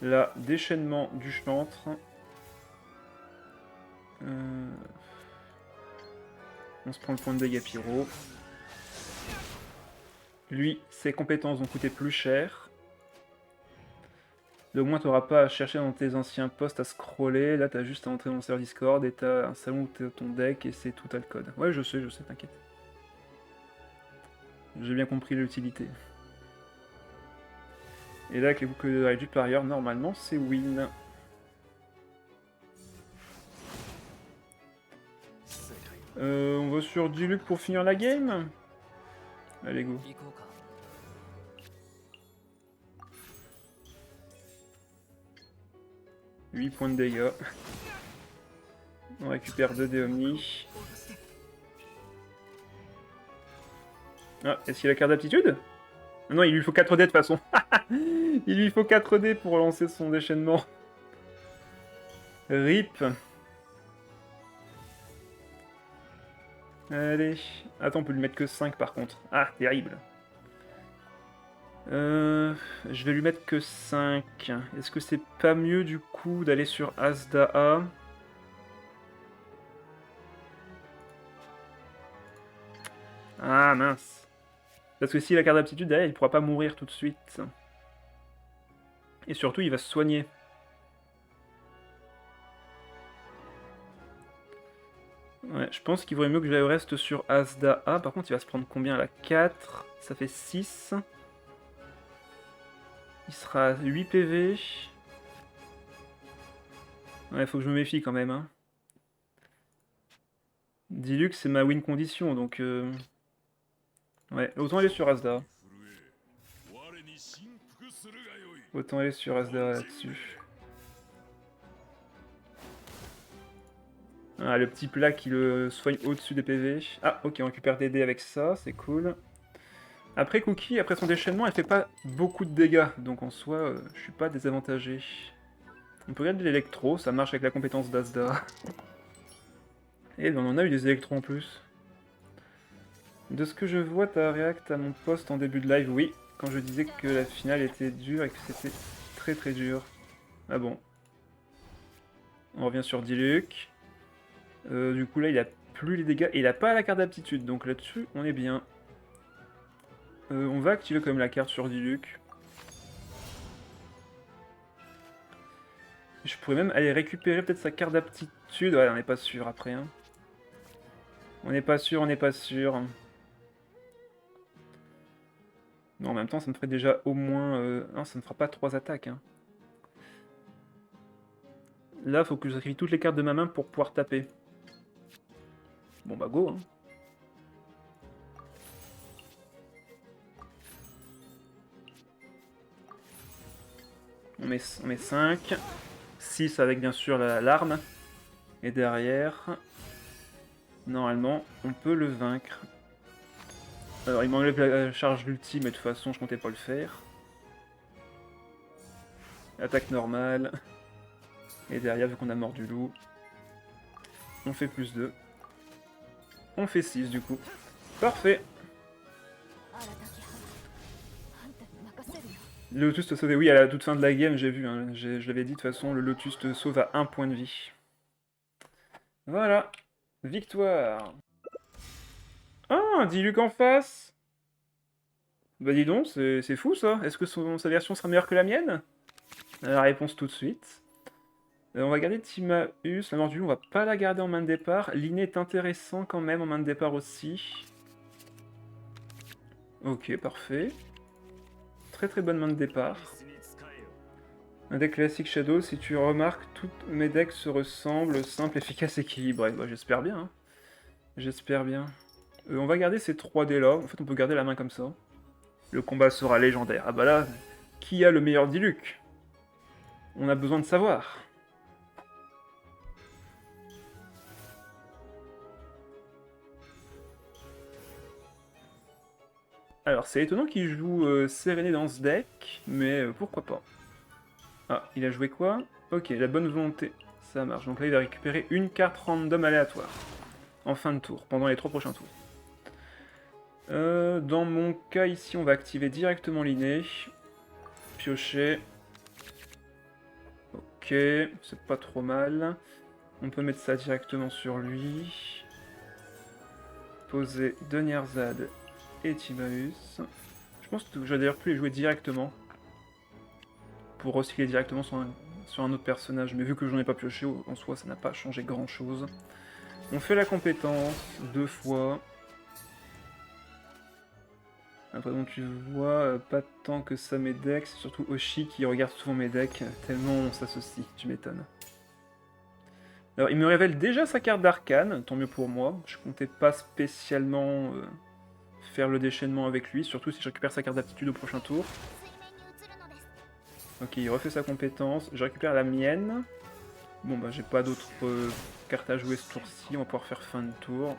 Là, déchaînement du chantre. On se prend le point de dégâts pyro. Lui, ses compétences vont coûter plus cher. Au moins, tu n'auras pas à chercher dans tes anciens postes à scroller. Là, tu as juste à entrer dans le serveur Discord et tu as un salon où tu as ton deck et c'est tout à le code. Ouais, je sais, t'inquiète. J'ai bien compris l'utilité. Et là, avec les boucles de réduit par ailleurs, normalement, c'est win. On va sur Diluc pour finir la game. Allez, go. 8 points de dégâts. On récupère 2 dés Omni. Ah, est-ce qu'il a la carte d'aptitude? Non, il lui faut 4 dés de toute façon. Il lui faut 4 dés pour lancer son déchaînement. RIP. Allez. Attends, on peut lui mettre que 5 par contre. Ah, terrible. Je vais lui mettre que 5. Est-ce que c'est pas mieux du coup d'aller sur Asda? Ah mince. Parce que s'il a la carte d'aptitude derrière, il pourra pas mourir tout de suite. Et surtout, il va se soigner. Ouais, je pense qu'il vaudrait mieux que je reste sur Asda. Par contre, il va se prendre combien là? 4. Ça fait 6. Il sera à 8 PV. Ouais, faut que je me méfie quand même. Hein. Diluc, c'est ma win condition, donc... Ouais, autant aller sur Asda. Autant aller sur Asda là-dessus. Ah, le petit plat qui le soigne au-dessus des PV. Ah, ok, on récupère des dés avec ça, c'est cool. Après Cookie, après son déchaînement, elle fait pas beaucoup de dégâts, donc en soi, je suis pas désavantagé. On peut regarder l'électro, ça marche avec la compétence d'Asda. Et ben, on en a eu des électros en plus. De ce que je vois, t'as react à mon post en début de live, oui, quand je disais que la finale était dure et que c'était très très dur. Ah bon. On revient sur Diluc. Du coup là il a plus les dégâts et il a pas la carte d'aptitude, donc là-dessus on est bien. On va activer quand même la carte sur Diluc. Je pourrais même aller récupérer peut-être sa carte d'aptitude. Ouais, on n'est pas sûr après. Hein. On n'est pas sûr, on n'est pas sûr. Non, en même temps, ça me ferait déjà au moins... Non, ça ne fera pas 3 attaques. Hein. Là, faut que je sacrifie toutes les cartes de ma main pour pouvoir taper. Bon bah go. Hein. On met 5. 6 avec bien sûr l'arme. Et derrière, normalement, on peut le vaincre. Alors il m'enlève la charge d'ulti, mais de toute façon je comptais pas le faire. Attaque normale. Et derrière, vu qu'on a mort du loup, on fait plus 2. On fait 6 du coup. Parfait. Le Lotus te sauve, oui, à la toute fin de la game, j'ai vu, hein, je l'avais dit, de toute façon, le Lotus te sauve à 1 point de vie. Voilà, victoire. Ah, un Diluc en face. Bah dis donc, c'est fou ça. Est-ce que sa version sera meilleure que la mienne? La réponse tout de suite. On va garder Timaeus, la mort du loup, on va pas la garder en main de départ. L'inné est intéressant quand même en main de départ aussi. Ok, parfait. Très très bonne main de départ. Un deck classique Shadow, si tu remarques, tous mes decks se ressemblent, simple, efficace, équilibré. Bah, j'espère bien. Hein. J'espère bien. On va garder ces 3 dés là. En fait, on peut garder la main comme ça. Le combat sera légendaire. Ah bah là, qui a le meilleur Diluc? On a besoin de savoir. Alors, c'est étonnant qu'il joue Séréné dans ce deck, mais pourquoi pas. Ah, il a joué quoi? Ok, la bonne volonté. Ça marche. Donc là, il va récupérer une carte random aléatoire. En fin de tour, pendant les 3 prochains tours. Dans mon cas, ici, on va activer directement l'inné. Piocher. Ok, c'est pas trop mal. On peut mettre ça directement sur lui. Poser Nerzad et Timaeus. Je pense que je vais d'ailleurs plus les jouer directement. Pour recycler directement sur un autre personnage. Mais vu que j'en ai pas pioché, en soi, ça n'a pas changé grand chose. On fait la compétence 2 fois. Après, donc tu vois, pas tant que ça mes decks, c'est surtout Oshi qui regarde souvent mes decks, tellement on s'associe, tu m'étonnes. Alors, il me révèle déjà sa carte d'arcane, tant mieux pour moi. Je comptais pas spécialement faire le déchaînement avec lui, surtout si je récupère sa carte d'aptitude au prochain tour. Ok, il refait sa compétence, je récupère la mienne. Bon bah j'ai pas d'autres cartes à jouer ce tour-ci, on va pouvoir faire fin de tour.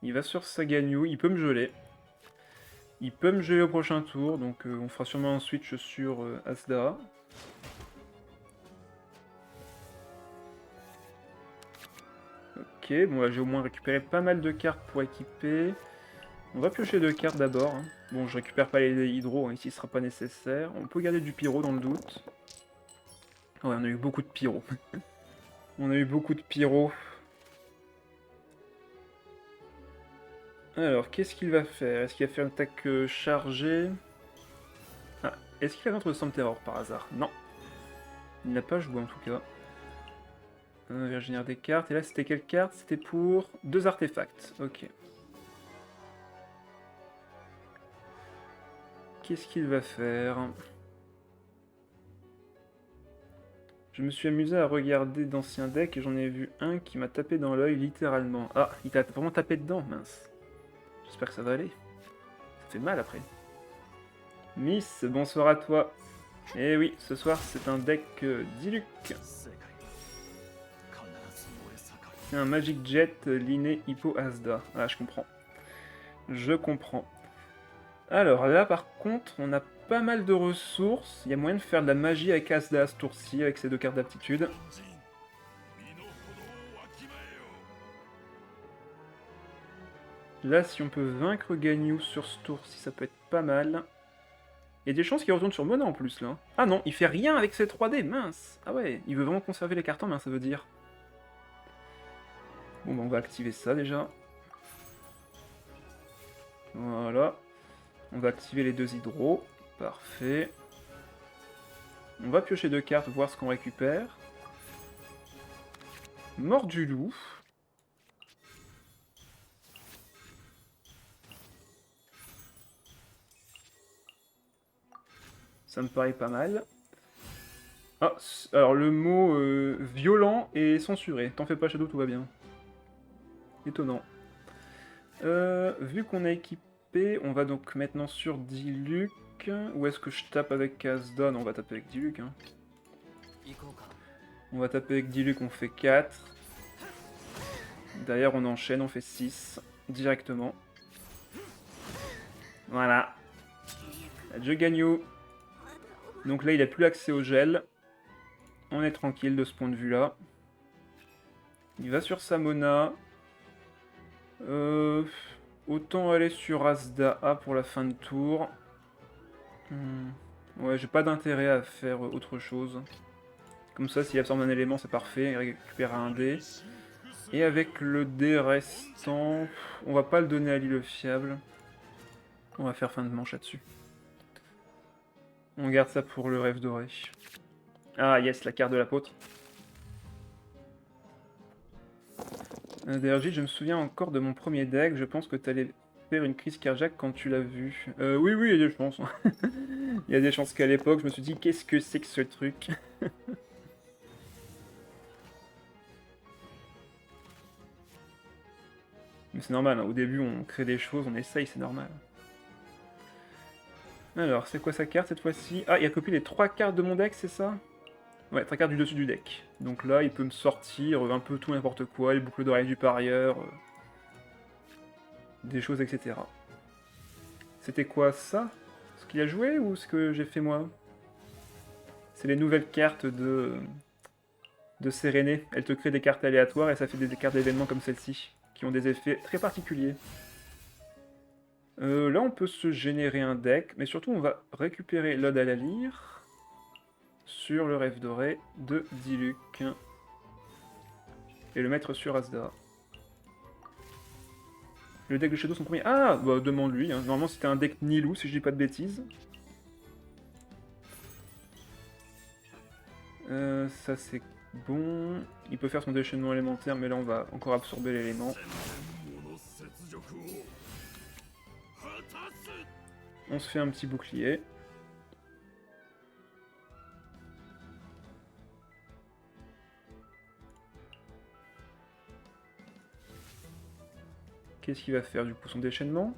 Il va sur Saganyu, il peut me geler. Il peut me geler au prochain tour, donc on fera sûrement un switch sur Asda. Ok, bon là j'ai au moins récupéré pas mal de cartes pour équiper. On va piocher 2 cartes d'abord. Hein. Bon, je récupère pas les hydros, hein, ici ce sera pas nécessaire. On peut garder du pyro dans le doute. Ouais, on a eu beaucoup de pyro. On a eu beaucoup de pyro. Alors, qu'est-ce qu'il va faire? Est-ce qu'il va faire une attaque chargée? Ah, est-ce qu'il a notre Storm Terror par hasard? Non. Il n'a pas joué en tout cas. On va générer des cartes. Et là, c'était quelle carte? C'était pour 2 artefacts. Ok. Qu'est-ce qu'il va faire? Je me suis amusé à regarder d'anciens decks et j'en ai vu un qui m'a tapé dans l'œil littéralement. Ah, il t'a vraiment tapé dedans, mince. J'espère que ça va aller. Ça fait mal après. Miss, bonsoir à toi. Eh oui, ce soir c'est un deck Diluc. C'est un Magic Jet Linné Hippo Asda. Ah, je comprends. Je comprends. Alors là par contre, on a pas mal de ressources. Il y a moyen de faire de la magie avec Asda ce tour-ci, avec ces 2 cartes d'aptitude. Là, si on peut vaincre Ganyu sur ce tour-ci, ça peut être pas mal. Il y a des chances qu'il retourne sur Mona en plus, là. Ah non, il fait rien avec ses 3D, mince. Ah ouais, il veut vraiment conserver les cartes en main, ça veut dire. Bon, bah on va activer ça, déjà. Voilà. On va activer les 2 hydros. Parfait. On va piocher 2 cartes, voir ce qu'on récupère. Mort du loup. Ça me paraît pas mal. Ah, alors le mot violent est censuré. T'en fais pas, Shadow, tout va bien. Étonnant. Vu qu'on a équipé, on va donc maintenant sur Diluc. Diluc. Ou est-ce que je tape avec Kazda? Non, on va taper avec Diluc. Hein. On va taper avec Diluc, on fait 4. Derrière, on enchaîne, on fait 6 directement. Voilà. Je gagne. Donc là, il a plus accès au gel. On est tranquille de ce point de vue-là. Il va sur Samona. Autant aller sur Azdaa pour la fin de tour. Ouais, j'ai pas d'intérêt à faire autre chose. Comme ça, s'il absorbe un élément, c'est parfait. Il récupère un dé. Et avec le dé restant, on va pas le donner à l'île fiable. On va faire fin de manche là-dessus. On garde ça pour le rêve doré. Ah yes, la carte de l'apôtre. D'ailleurs, Gilles, je me souviens encore de mon premier deck. Je pense que tu allais faire une crise cardiaque quand tu l'as vu. Oui, oui, il y a des chances. Il y a des chances qu'à l'époque, je me suis dit, qu'est-ce que c'est que ce truc? Mais c'est normal, hein. Au début, on crée des choses, on essaye, c'est normal. Alors, c'est quoi sa carte cette fois-ci? Ah, il a copié les 3 cartes de mon deck, c'est ça? Ouais, 3 cartes du dessus du deck. Donc là, il peut me sortir un peu tout n'importe quoi, les boucles d'oreilles du parieur, des choses, etc. C'était quoi ça? Ce qu'il a joué ou ce que j'ai fait moi? C'est les nouvelles cartes de Sérénée. Elle te crée des cartes aléatoires et ça fait des cartes d'événements comme celle-ci, qui ont des effets très particuliers. Là, on peut se générer un deck, mais surtout, on va récupérer l'Ode à la lyre sur le rêve doré de Diluc et le mettre sur Azdaa. Le deck de Shadow, son premier... Ah, bah demande-lui. Hein. Normalement, c'était un deck Nilou, si je dis pas de bêtises. Ça, c'est bon. Il peut faire son déchaînement élémentaire, mais là, on va encore absorber l'élément. On se fait un petit bouclier. Qu'est-ce qu'il va faire du coup? Son déchaînement?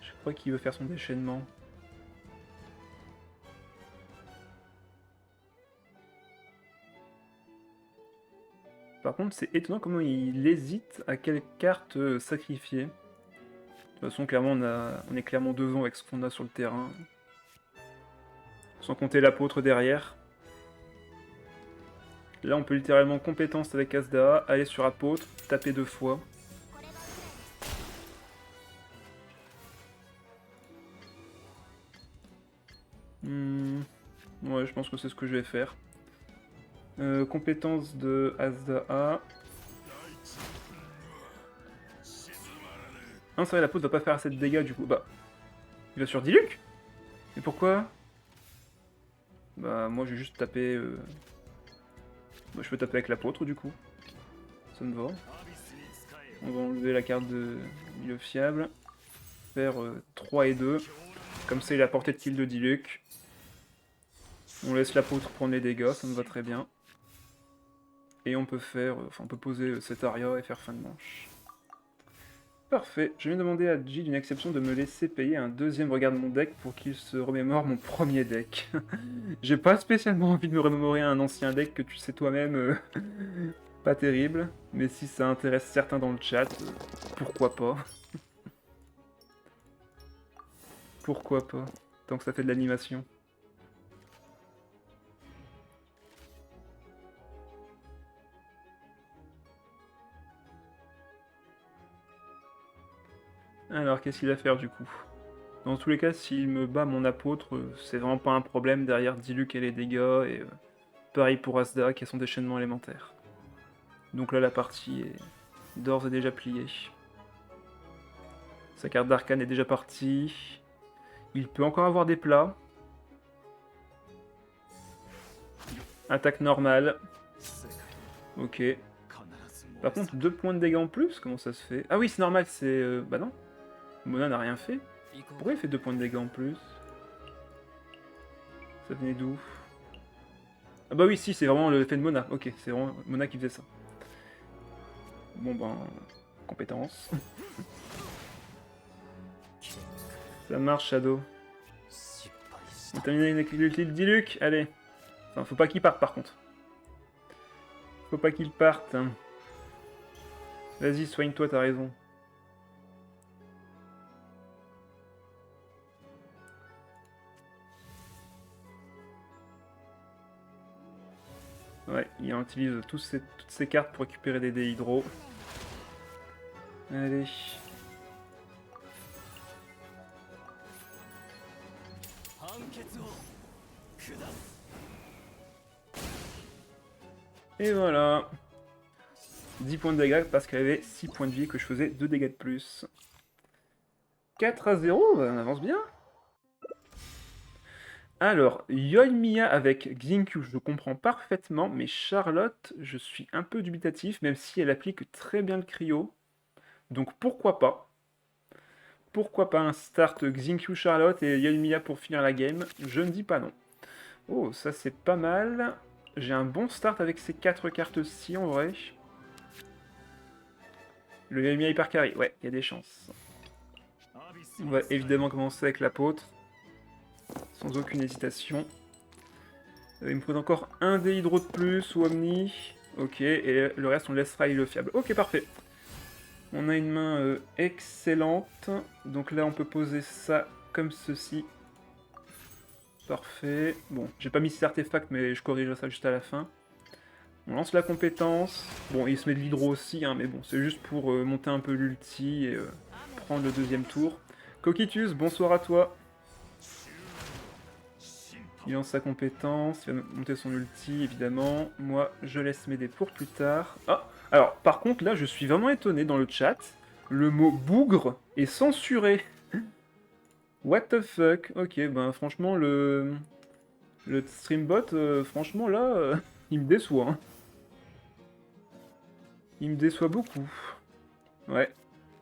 Je crois qu'il veut faire son déchaînement. Par contre, c'est étonnant comment il hésite à quelle carte sacrifier. De toute façon, clairement, on est clairement devant avec ce qu'on a sur le terrain. Sans compter l'apôtre derrière. Là, on peut littéralement compétence avec Azdaa, aller sur apôtre, taper 2 fois. Ouais, je pense que c'est ce que je vais faire. Compétence de Azdaa. Non, c'est vrai, l'apôtre va pas faire assez de dégâts du coup. Bah, il va sur Diluc? Mais pourquoi? Bah, moi, je vais juste taper... Bah, je peux taper avec l'apôtre du coup. Ça me va. On va enlever la carte de l'île fiable. Faire 3 et 2. Comme ça, il a portée de kill de Diluc. On laisse l'apôtre prendre les dégâts, ça me va très bien. Et on peut faire... Enfin, on peut poser cet aria et faire fin de manche. Parfait. Je viens demander à G d'une exception de me laisser payer un deuxième regard de mon deck pour qu'il se remémore mon premier deck. J'ai pas spécialement envie de me remémorer un ancien deck que tu sais toi-même pas terrible. Mais si ça intéresse certains dans le chat, pourquoi pas. Pourquoi pas, tant que ça fait de l'animation. Alors, qu'est-ce qu'il va faire du coup? Dans tous les cas, s'il me bat mon apôtre, c'est vraiment pas un problème derrière Diluc et les dégâts, et pareil pour Azdaa qui a son déchaînement élémentaire. Donc là, la partie est d'ores et déjà pliée. Sa carte d'arcane est déjà partie. Il peut encore avoir des plats. Attaque normale. Ok. Par contre, 2 points de dégâts en plus? Comment ça se fait? Ah oui, c'est normal, c'est... Bah non. Mona n'a rien fait. Pourquoi il fait 2 points de dégâts en plus? Ça venait d'où? Ah bah oui, si, c'est vraiment l'effet de Mona. Ok, c'est vraiment Mona qui faisait ça. Bon ben... Compétence. Ça marche, Shadow. On termine avec l'ultime Diluc. Allez. Enfin, faut pas qu'il parte, par contre. Faut pas qu'il parte. Vas-y, soigne-toi, t'as raison. Ouais, il utilise toutes ces cartes pour récupérer des dés hydro. Allez. Et voilà. 10 points de dégâts parce qu'elle avait 6 points de vie et que je faisais 2 dégâts de plus. 4-0, on avance bien. Alors, Yoimiya avec Xingqiu, je comprends parfaitement, mais Charlotte, je suis un peu dubitatif, même si elle applique très bien le cryo. Donc pourquoi pas? Pourquoi pas un start Xingqiu Charlotte et Yoimiya pour finir la game? Je ne dis pas non. Oh, ça c'est pas mal. J'ai un bon start avec ces 4 cartes-ci en vrai. Le Yoimiya hyper carry, ouais, il y a des chances. On va évidemment commencer avec l'apôtre. Sans aucune hésitation. Il me faut encore un dé hydro de plus ou Omni. Ok, et le reste on laissera le fiable. Ok, parfait. On a une main excellente. Donc là on peut poser ça comme ceci. Parfait. Bon, j'ai pas mis ces artefacts mais je corrigerai ça juste à la fin. On lance la compétence. Bon, il se met de l'hydro aussi, hein, mais bon, c'est juste pour monter un peu l'ulti et prendre le deuxième tour. Coquitus, bonsoir à toi. Il lance sa compétence, il va monter son ulti, évidemment. Moi, je laisse m'aider pour plus tard. Ah, alors, par contre, là, je suis vraiment étonné dans le chat. Le mot bougre est censuré. What the fuck? Ok, ben franchement, le streambot, franchement, là, il me déçoit. Hein. Il me déçoit beaucoup. Ouais.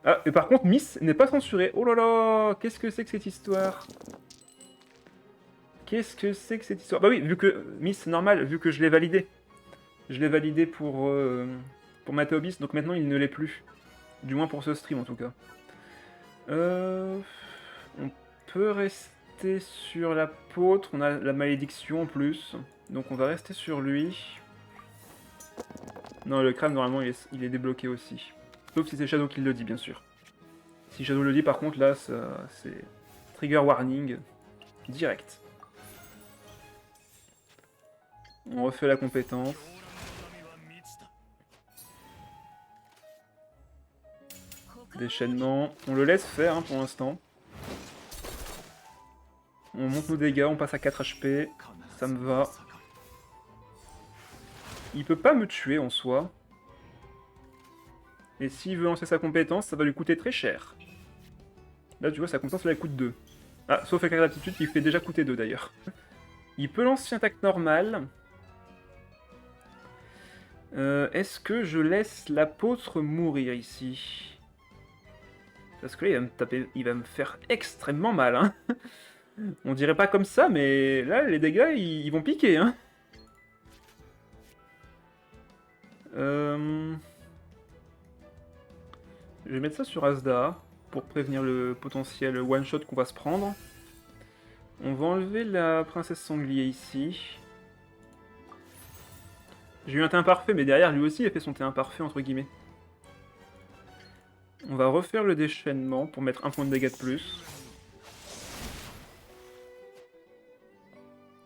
Ah, et par contre, Miss n'est pas censuré. Oh là là, qu'est-ce que c'est que cette histoire? Qu'est-ce que c'est que cette histoire? Bah oui, vu que Miss, c'est normal, vu que je l'ai validé. Je l'ai validé pour Mathéobis, donc maintenant il ne l'est plus. Du moins pour ce stream en tout cas. On peut rester sur l'apôtre, on a la malédiction en plus. Donc on va rester sur lui. Non, le crâne normalement il est débloqué aussi. Sauf si c'est Shadow qui le dit bien sûr. Si Shadow le dit par contre là, c'est trigger warning direct. On refait la compétence. Déchaînement. On le laisse faire hein, pour l'instant. On monte nos dégâts, on passe à 4 HP. Ça me va. Il peut pas me tuer en soi. Et s'il veut lancer sa compétence, ça va lui coûter très cher. Là tu vois, sa compétence là elle coûte 2. Ah, sauf avec la d'aptitude qui fait déjà coûter 2 d'ailleurs. Il peut lancer une attaque normale. Est-ce que je laisse l'apôtre mourir ici? Parce que là, il va me faire extrêmement mal. Hein. On dirait pas comme ça, mais là, les dégâts, ils vont piquer. Hein. Je vais mettre ça sur Asda pour prévenir le potentiel one-shot qu'on va se prendre. On va enlever la princesse sanglier ici. J'ai eu un teint parfait, mais derrière, lui aussi, il a fait son teint parfait, entre guillemets. On va refaire le déchaînement pour mettre un point de dégâts de plus.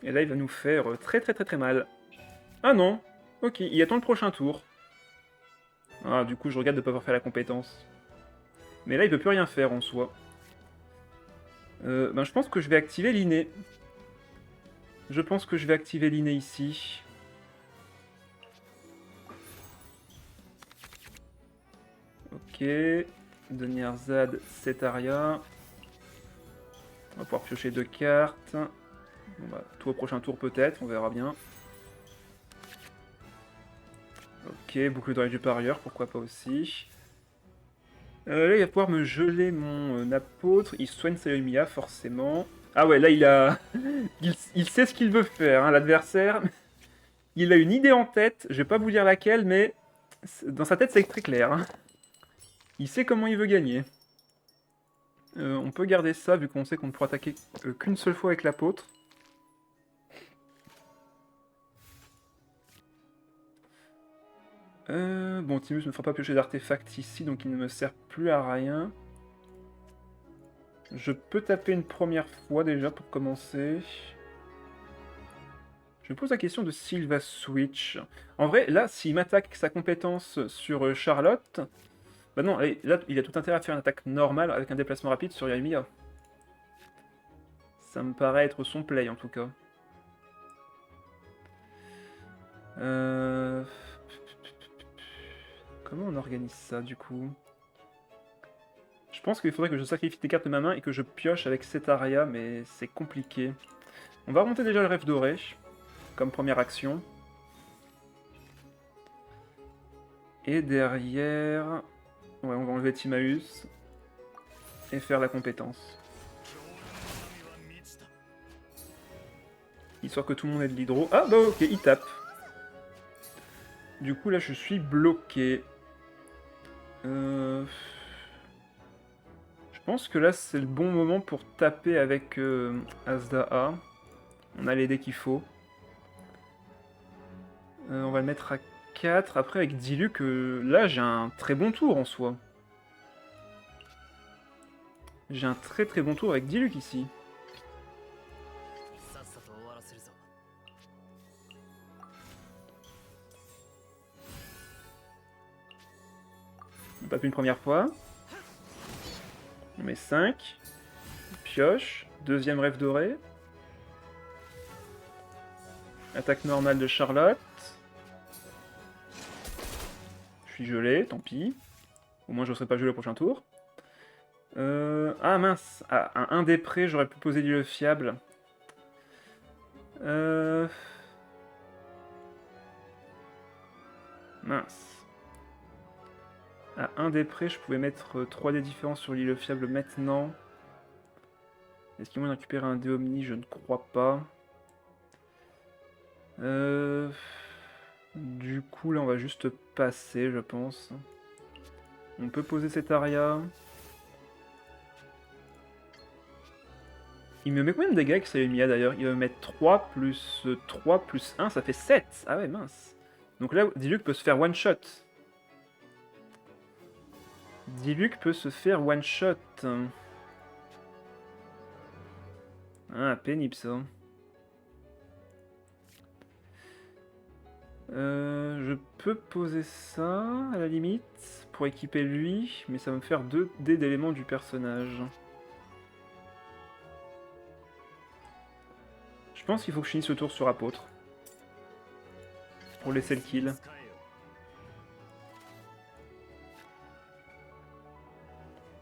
Et là, il va nous faire très très très très mal. Ah non. Ok, il attend le prochain tour. Ah, du coup, je regarde de ne pas avoir fait la compétence. Mais là, il peut plus rien faire en soi. Ben, je pense que je vais activer l'inné. Je pense que je vais activer l'inné ici. Ok. Denirzad, Cetaria. On va pouvoir piocher 2 cartes. Bon bah, tout au prochain tour peut-être, on verra bien. Ok, boucle d'oreille du parieur, pourquoi pas aussi. Là, il va pouvoir me geler mon apôtre. Il soigne sa Yoimiya, forcément. Ah ouais, là, il a... il sait ce qu'il veut faire, hein, l'adversaire. Il a une idée en tête, je vais pas vous dire laquelle, mais dans sa tête c'est très clair. Hein. Il sait comment il veut gagner. On peut garder ça vu qu'on sait qu'on ne pourra attaquer qu'une seule fois avec l'apôtre. Bon, Timus ne fera pas piocher d'artefacts ici, donc il ne me sert plus à rien. Je peux taper une première fois déjà pour commencer. Je me pose la question de s'il va switch. En vrai, là, s'il m'attaque sa compétence sur Charlotte... Bah non, allez, là, il a tout intérêt à faire une attaque normale avec un déplacement rapide sur Ymia. Ça me paraît être son play, en tout cas. Comment on organise ça, du coup? Je pense qu'il faudrait que je sacrifie des cartes de ma main et que je pioche avec Cetaria, mais c'est compliqué. On va remonter déjà le rêve doré, comme première action. Et derrière... Ouais, on va enlever Timaeus et faire la compétence. Histoire que tout le monde ait de l'hydro. Ah bah ok, il tape. Du coup là je suis bloqué. Je pense que là c'est le bon moment pour taper avec Azdaa. On a les dés qu'il faut. On va le mettre à 4. Après avec Diluc, là j'ai un très bon tour en soi. J'ai un très très bon tour avec Diluc ici. On tape une première fois. On met 5. Pioche. Deuxième rêve doré. Attaque normale de Charlotte. Je suis gelé, tant pis. Au moins je ne serai pas gelé au prochain tour. Ah mince, à un des prés, j'aurais pu poser l'île fiable. Mince. À un des prés, je pouvais mettre 3 dés différents sur l'île fiable maintenant. Est-ce qu'il y a moyen de récupérer un dé omni? Je ne crois pas. Du coup, là, on va juste passer, je pense. On peut poser cet aria. Il me met combien de dégâts avec Sayumia d'ailleurs? Il va me mettre 3 plus 3 plus 1, ça fait 7. Ah ouais, mince. Donc là, Diluc peut se faire one shot. Diluc peut se faire one shot. Ah, pénible ça. Je peux poser ça à la limite pour équiper lui, mais ça va me faire 2 dés d'éléments du personnage. Je pense qu'il faut que je finisse le tour sur apôtre. Pour laisser le kill.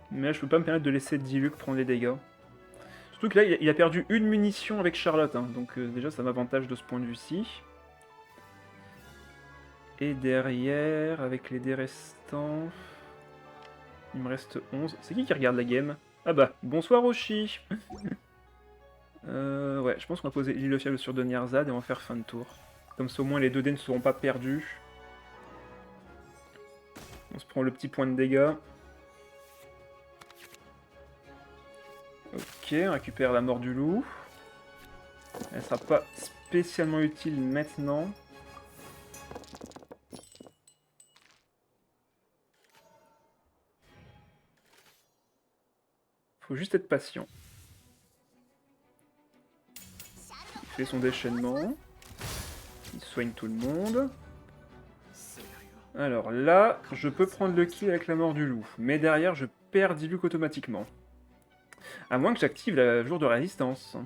Mais là, je peux pas me permettre de laisser Diluc prendre les dégâts. Surtout que là, il a perdu une munition avec Charlotte, hein, donc déjà ça m'avantage de ce point de vue-ci. Et derrière, avec les dés restants... Il me reste 11. C'est qui regarde la game? Ah bah, bonsoir Oshi. Ouais, je pense qu'on va poser l'île fiable sur Doniarzad et on va faire fin de tour. Comme ça au moins les 2 dés ne seront pas perdus. On se prend le petit point de dégâts. Ok, on récupère la mort du loup. Elle sera pas spécialement utile maintenant. Faut juste être patient. Il fait son déchaînement. Il soigne tout le monde. Alors là, je peux prendre le kill avec la mort du loup. Mais derrière, je perds Diluc automatiquement. À moins que j'active la jour de résistance.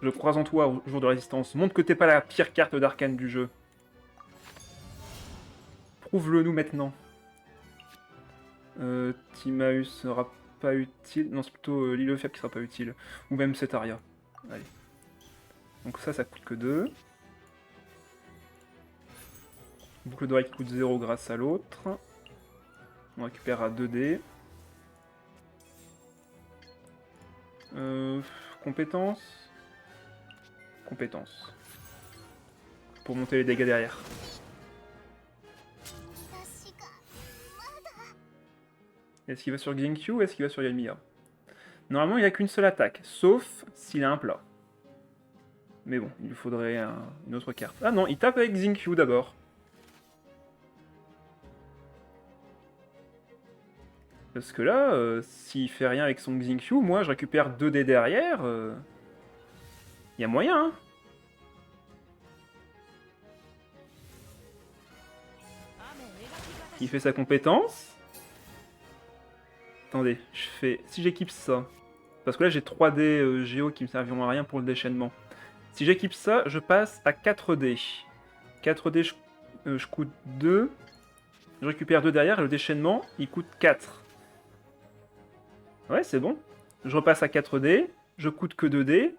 Je croise en toi, jour de résistance. Montre que t'es pas la pire carte d'arcane du jeu. Prouve-le nous maintenant. Timaeus sera pas utile. Non, c'est plutôt l'île fiable qui sera pas utile. Ou même Cetaria. Allez. Donc ça coûte que 2. Boucle d'oreille qui coûte 0 grâce à l'autre. On récupère à 2 dés. Compétences. compétence. Pour monter les dégâts derrière. Est-ce qu'il va sur Xingqiu ou est-ce qu'il va sur Yanmia? Normalement, il n'y a qu'une seule attaque, sauf s'il a un plat. Mais bon, il lui faudrait une autre carte. Ah non, il tape avec Xingqiu d'abord. Parce que là, s'il fait rien avec son Xingqiu, moi je récupère 2 dés derrière. Il y a moyen, hein. Il fait sa compétence. Attendez, je fais... Si j'équipe ça... Parce que là j'ai 3 dés géo qui me serviront à rien pour le déchaînement. Si j'équipe ça, je passe à 4 dés. 4 dés, je coûte 2. Je récupère 2 derrière et le déchaînement, il coûte 4. Ouais, c'est bon. Je repasse à 4 dés. Je coûte que 2 dés.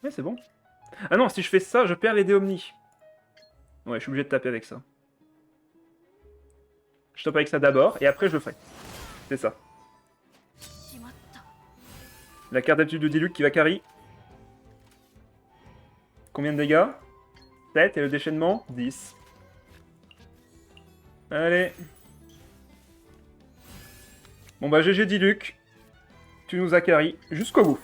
Ouais, c'est bon. Ah non, si je fais ça, je perds les dés Omni. Ouais, je suis obligé de taper avec ça. Je tape avec ça d'abord, et après je le ferai. C'est ça. La carte d'habitude de Diluc qui va carry. Combien de dégâts? 7, et le déchaînement 10. Allez. Bon bah GG Diluc. Tu nous as carry jusqu'au bout.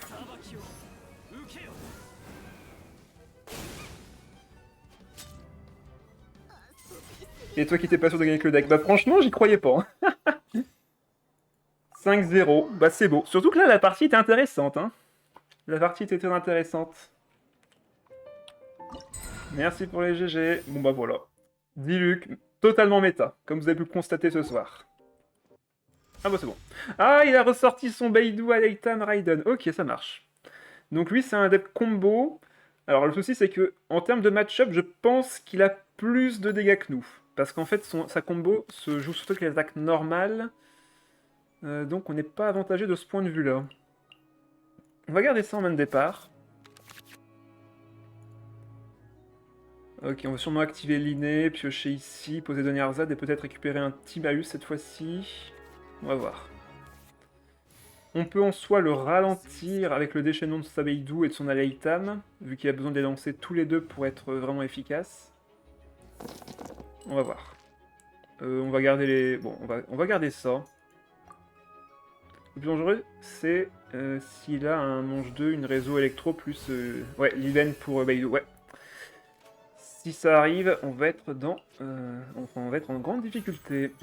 Et toi qui t'es pas sûr de gagner avec le deck? Bah franchement, j'y croyais pas. Hein. 5-0, bah c'est beau. Surtout que là, la partie était intéressante. Hein. La partie était très intéressante. Merci pour les GG. Bon bah voilà. Diluc, totalement méta, comme vous avez pu le constater ce soir. Ah bah c'est bon. Ah, il a ressorti son Beidou à Leighton Raiden. Ok, ça marche. Donc lui, c'est un deck combo. Alors le souci, c'est que en termes de match-up, je pense qu'il a plus de dégâts que nous. Parce qu'en fait, sa combo se joue surtout avec les attaques normales. Donc on n'est pas avantagé de ce point de vue-là. On va garder ça en main de départ. Ok, on va sûrement activer l'inné, piocher ici, poser Donyarzad et peut-être récupérer un Timaeus cette fois-ci. On va voir. On peut en soi le ralentir avec le déchaînement de sa Beidou et de son Aleitam, vu qu'il a besoin de les lancer tous les deux pour être vraiment efficace. On va voir. On va garder les... Bon, on va garder ça. Le plus dangereux, c'est s'il a un manche 2, une réseau électro plus... ouais, l'Iven pour Beidou, ouais. Si ça arrive, on va être dans... on va être en grande difficulté.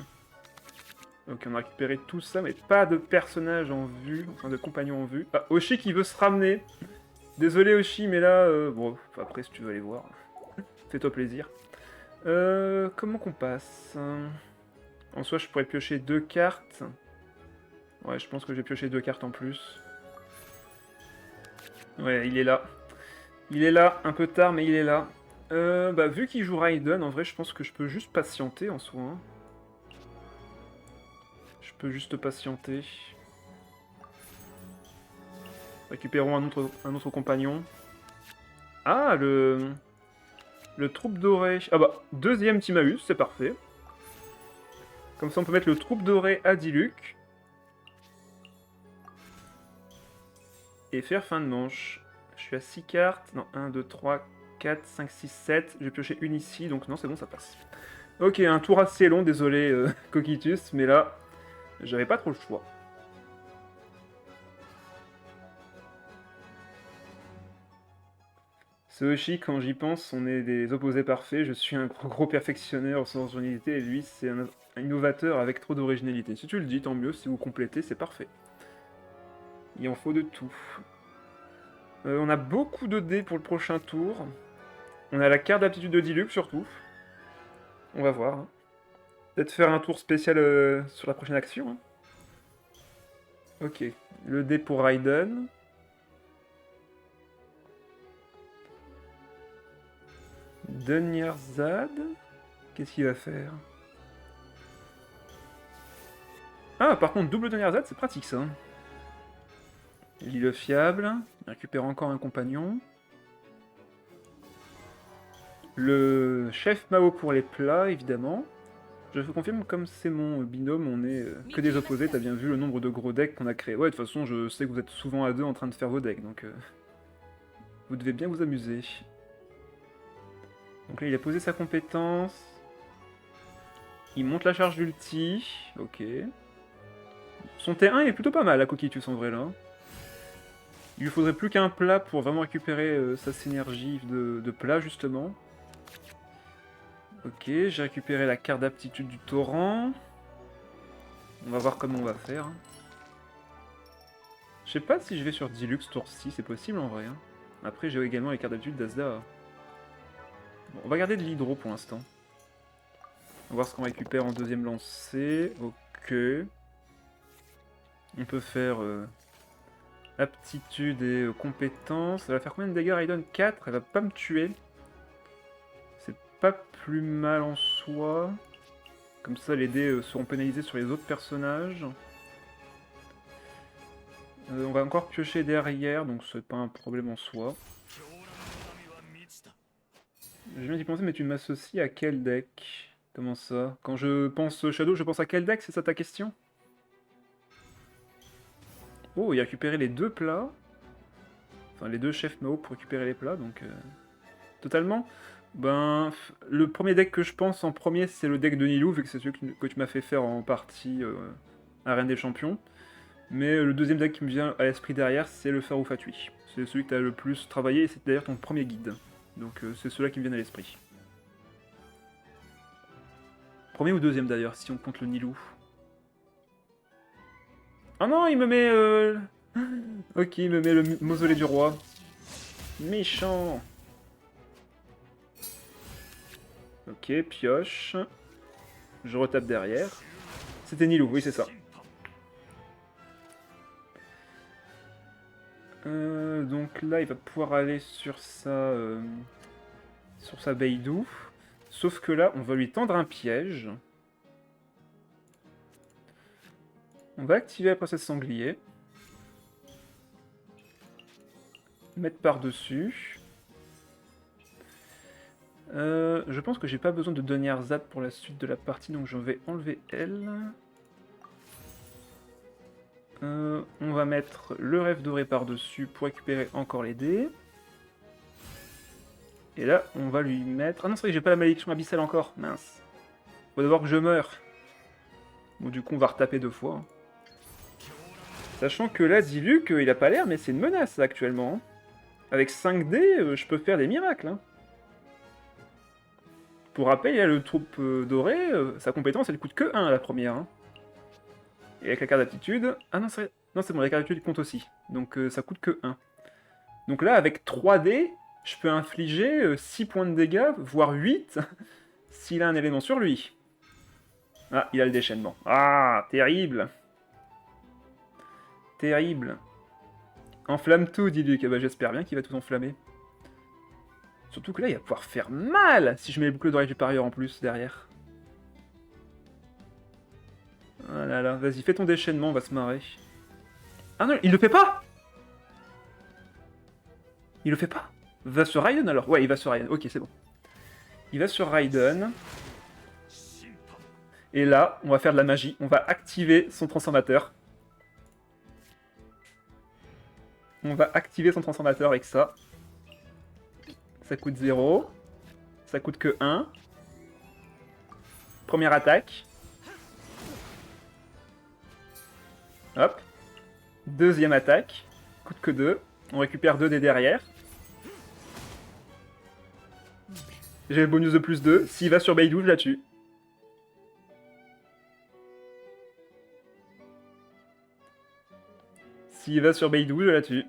Ok, on a récupéré tout ça, mais pas de personnage en vue, enfin de compagnon en vue. Ah, Oshi qui veut se ramener. Désolé Oshi, mais là... bon, après si tu veux aller voir, fais-toi plaisir. Comment qu'on passe? En soi, je pourrais piocher 2 cartes. Ouais, je pense que j'ai pioché 2 cartes en plus. Ouais, il est là. Il est là, un peu tard, mais il est là. Bah, vu qu'il joue Raiden, en vrai, je pense que je peux juste patienter en soi. Hein. Je peux juste patienter. Récupérons un autre compagnon. Ah, le troupe doré. Ah bah, deuxième Timaeus, c'est parfait. Comme ça, on peut mettre le troupe doré à Diluc. Et faire fin de manche. Je suis à 6 cartes. Non, 1, 2, 3, 4, 5, 6, 7. J'ai pioché une ici, donc non, c'est bon, ça passe. Ok, un tour assez long, désolé Coquitus, mais là, j'avais pas trop le choix. Ce Hoshi, quand j'y pense, on est des opposés parfaits. Je suis un gros perfectionneur sans originalité, et lui, c'est un innovateur avec trop d'originalité. Si tu le dis, tant mieux. Si vous complétez, c'est parfait. Il en faut de tout. On a beaucoup de dés pour le prochain tour. On a la carte d'aptitude de Diluc, surtout. On va voir. Hein. Peut-être faire un tour spécial sur la prochaine action. Hein. Ok. Le dé pour Raiden. Donyarzad. Qu'est-ce qu'il va faire? Ah, par contre, double Donyarzad, c'est pratique, ça. Lit le fiable. Il récupère encore un compagnon. Le chef Mao pour les plats, évidemment. Je vous confirme, comme c'est mon binôme, on est que des opposés. T'as bien vu le nombre de gros decks qu'on a créés. Ouais, de toute façon, je sais que vous êtes souvent à deux en train de faire vos decks, donc... Vous devez bien vous amuser. Donc là, il a posé sa compétence. Il monte la charge d'ulti. Ok. Son T1 il est plutôt pas mal, la Coquitus, en vrai, là. Il lui faudrait plus qu'un plat pour vraiment récupérer sa synergie de plat, justement. Ok, j'ai récupéré la carte d'aptitude du torrent. On va voir comment on va faire. Je sais pas si je vais sur Deluxe tour-ci, c'est possible en vrai. Après, j'ai également les cartes d'aptitude d'Asda. Bon, on va garder de l'hydro pour l'instant. On va voir ce qu'on récupère en deuxième lancée. Ok. On peut faire aptitude et compétences. Elle va faire combien de dégâts, Raiden? 4. Elle va pas me tuer. C'est pas plus mal en soi. Comme ça, les dés seront pénalisés sur les autres personnages. On va encore piocher derrière, donc c'est pas un problème en soi. Je viens d'y penser, mais tu m'associes à quel deck? Comment ça? Quand je pense Shadow, je pense à quel deck? C'est ça ta question? Oh, il a récupéré les deux plats. Enfin, les deux chefs Mao pour récupérer les plats, donc... Totalement. Ben, le premier deck que je pense en premier, c'est le deck de Nilou, vu que c'est celui que tu m'as fait faire en partie Arène des Champions. Mais le deuxième deck qui me vient à l'esprit derrière, c'est le Pharaoh Fatui. C'est celui que tu as le plus travaillé, et c'est d'ailleurs ton premier guide. Donc c'est ceux-là qui me viennent à l'esprit. Premier ou deuxième d'ailleurs, si on compte le Nilou. Ah non, il me met... Ok, il me met le mausolée du roi. Méchant. Ok, pioche. Je retape derrière. C'était Nilou, oui c'est ça. Donc là, il va pouvoir aller sur sa Beidou. Sauf que là, on va lui tendre un piège. On va activer la princesse sanglier. Mettre par-dessus. Je pense que j'ai pas besoin de donner Zat pour la suite de la partie, donc je vais enlever elle. On va mettre le rêve doré par-dessus pour récupérer encore les dés. Et là, on va lui mettre... Ah non, c'est vrai que j'ai pas la malédiction abyssale encore, mince. Faut d'abord que je meure. Bon, du coup, on va retaper 2 fois. Sachant que là, Diluc, il a pas l'air, mais c'est une menace, actuellement. Avec 5 dés, je peux faire des miracles. Hein. Pour rappel, il y a le troupe doré, sa compétence, elle coûte que 1 la première. Hein. Et avec la carte d'aptitude... Ah non, c'est bon, la carte d'aptitude compte aussi. Donc ça coûte que 1. Donc là, avec 3 dés, je peux infliger 6 points de dégâts, voire 8, s'il a un élément sur lui. Ah, il a le déchaînement. Ah, terrible. Terrible. Enflamme tout, dit Luc. Ah bah, j'espère bien qu'il va tout enflammer. Surtout que là, il va pouvoir faire mal si je mets les boucles d'oreille du parieur en plus derrière. Ah là là, vas-y, fais ton déchaînement, on va se marrer. Ah non, il le fait pas! Il le fait pas? Va sur Raiden alors? Ouais, il va sur Raiden, ok, c'est bon. Il va sur Raiden. Et là, on va faire de la magie, on va activer son transformateur. On va activer son transformateur avec ça. Ça coûte 0. Ça coûte que 1. Première attaque. Hop. Deuxième attaque. Coûte que 2. On récupère 2 dés derrière. J'ai le bonus de plus 2. S'il va sur Beidou, je la tue. S'il va sur Beidou, je la tue.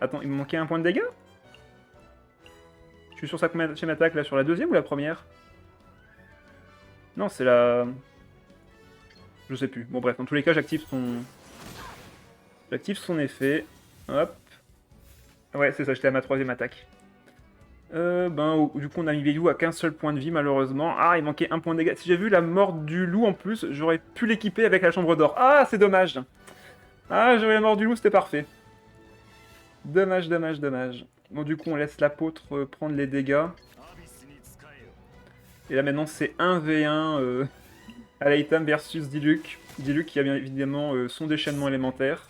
Attends, il me manquait un point de dégâts? Je suis sur sa prochaine attaque, là, sur la deuxième ou la première? Non, c'est la... Je sais plus. Bon, bref, dans tous les cas, j'active son... J'active son effet. Hop. Ouais, c'est ça, j'étais à ma troisième attaque. Du coup, on a mis Beidou à qu'un seul point de vie, malheureusement. Ah, il manquait un point de dégâts. Si j'avais vu la mort du loup, en plus, j'aurais pu l'équiper avec la chambre d'or. Ah, c'est dommage. Ah, j'aurais la mort du loup, c'était parfait. Dommage, dommage, dommage. Bon, du coup, on laisse l'apôtre prendre les dégâts. Et là, maintenant, c'est 1v1 Aleitam versus Diluc. Diluc qui a bien évidemment son déchaînement élémentaire.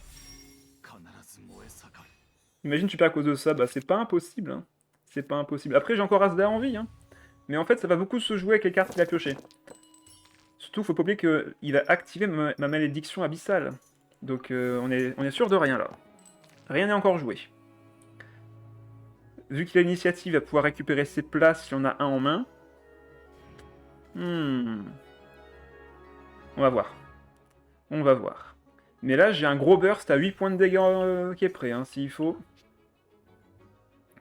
Imagine tu perds à cause de ça, bah c'est pas impossible. Hein. C'est pas impossible. Après j'ai encore Asda en vie, hein. Mais en fait ça va beaucoup se jouer avec les cartes qu'il a piochées. Surtout faut pas oublier qu'il va activer ma malédiction abyssale. Donc on est sûr de rien là. Rien n'est encore joué. Vu qu'il a l'initiative, il va pouvoir récupérer ses places s'il en a un en main. On va voir. On va voir. Mais là, j'ai un gros burst à 8 points de dégâts qui est prêt, hein, s'il faut.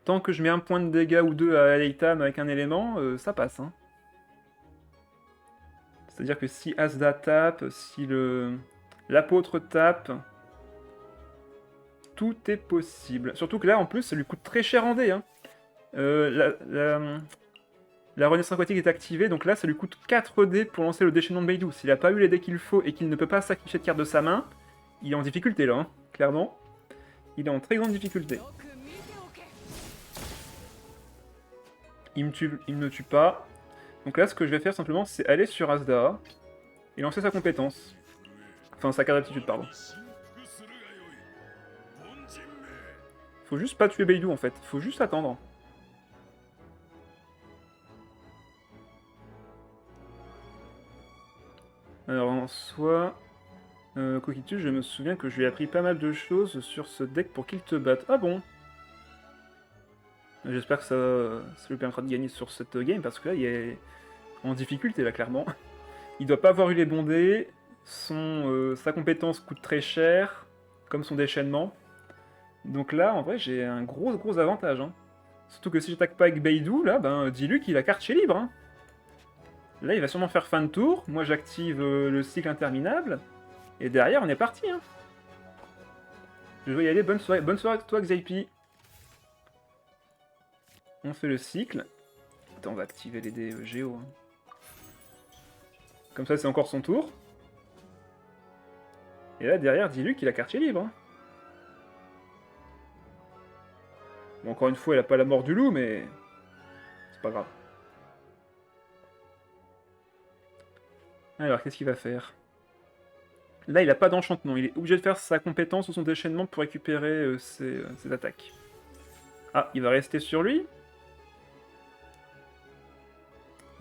Tant que je mets un point de dégâts ou deux à Leightam avec un élément, ça passe. Hein. C'est-à-dire que si Asda tape, si l'apôtre tape, tout est possible. Surtout que là, en plus, ça lui coûte très cher en dés. Hein. La renaissance aquatique est activée, donc là, ça lui coûte 4 dés pour lancer le déchaînement de Beidou. S'il n'a pas eu les dés qu'il faut et qu'il ne peut pas sacrifier de carte de sa main, il est en difficulté là, hein, clairement. Il est en très grande difficulté. Il ne me tue pas. Donc là, ce que je vais faire simplement, c'est aller sur Asda et lancer sa compétence. Enfin, sa carte d'aptitude, pardon. Faut juste pas tuer Beidou en fait, faut juste attendre. Alors en soi, Coquitus, je me souviens que je lui ai appris pas mal de choses sur ce deck pour qu'il te batte. Ah bon? J'espère que ça lui permettra de gagner sur cette game parce que là il est en difficulté là clairement. Il doit pas avoir eu les bons dés, sa compétence coûte très cher, comme son déchaînement. Donc là en vrai j'ai un gros avantage. Hein. Surtout que si j'attaque pas avec Beidou, là, ben Diluc il a carte chez libre. Hein. Là, il va sûrement faire fin de tour. Moi, j'active le cycle interminable. Et derrière, on est parti. Hein. Je vais y aller. Bonne soirée à toi, Xaypi. On fait le cycle. Attends, on va activer les dés Géo. Hein. Comme ça, c'est encore son tour. Et là, derrière, Diluc, il a quartier libre. Hein. Bon, encore une fois, il a pas la mort du loup, mais c'est pas grave. Alors, qu'est-ce qu'il va faire? Là, il a pas d'enchantement. Il est obligé de faire sa compétence ou son déchaînement pour récupérer ses attaques. Ah, il va rester sur lui?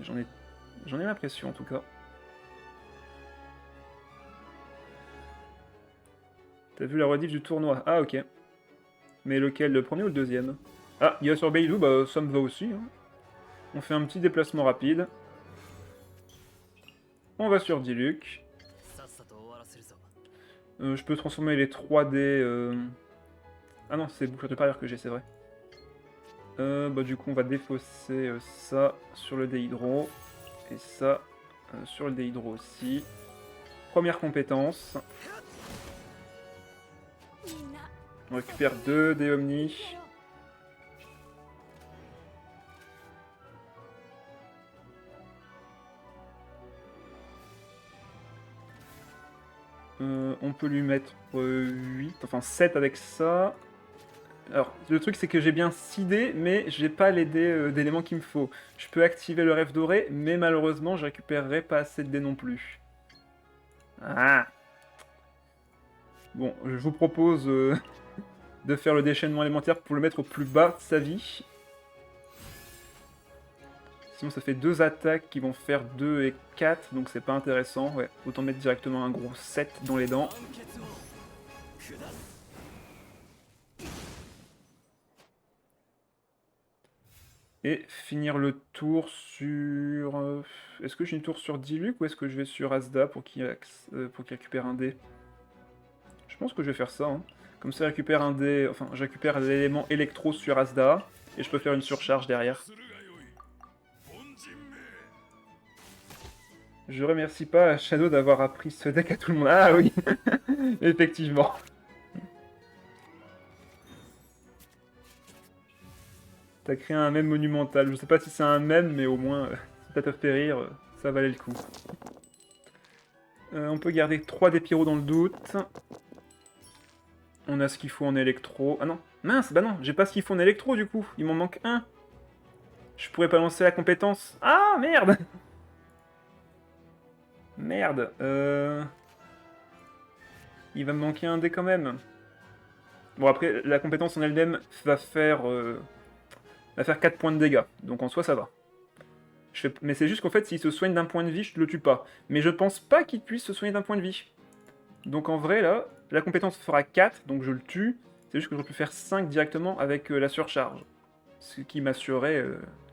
J'en ai l'impression, en tout cas. T'as vu la rediff du tournoi? Ah, ok. Mais lequel, le premier ou le deuxième? Ah, il va sur Beidou, bah ça me va aussi. Hein. On fait un petit déplacement rapide. On va sur Diluc. Je peux transformer les 3D... Ah non, c'est bouclier de parieur que j'ai, c'est vrai. Bah du coup, on va défausser ça sur le déhydro. Et ça sur le déhydro aussi. Première compétence. On récupère 2 dés Omni. On peut lui mettre 8, enfin 7 avec ça. Alors, le truc c'est que j'ai bien 6 dés, mais j'ai pas les dés d'éléments qu'il me faut. Je peux activer le rêve doré, mais malheureusement, je récupérerai pas assez de dés non plus. Ah! Bon, je vous propose de faire le déchaînement élémentaire pour le mettre au plus bas de sa vie. Sinon ça fait 2 attaques qui vont faire 2 et 4, donc c'est pas intéressant. Ouais, autant mettre directement un gros 7 dans les dents. Et finir le tour sur... Est-ce que j'ai une tour sur Diluc ou est-ce que je vais sur Asda pour qu'il récupère un dé? Je pense que je vais faire ça. Hein. Comme ça, je récupère un dé... Enfin, je récupère l'élément électro sur Asda. Et je peux faire une surcharge derrière. Je remercie pas Shadow d'avoir appris ce deck à tout le monde. Ah oui. Effectivement. T'as créé un mème monumental. Je sais pas si c'est un mème, mais au moins, si ça te fait rire, ça valait le coup. On peut garder 3 des pyros dans le doute. On a ce qu'il faut en électro. Ah non, mince, bah non, j'ai pas ce qu'il faut en électro du coup. Il m'en manque un. Je pourrais pas lancer la compétence. Ah, merde. Merde. Il va me manquer un dé quand même. Bon, après, la compétence en elle-même va faire 4 points de dégâts, donc en soi, ça va. Mais c'est juste qu'en fait, s'il se soigne d'un point de vie, je le tue pas. Mais je pense pas qu'il puisse se soigner d'un point de vie. Donc en vrai, là, la compétence fera 4, donc je le tue. C'est juste que j'aurais pu faire 5 directement avec la surcharge. Ce qui m'assurerait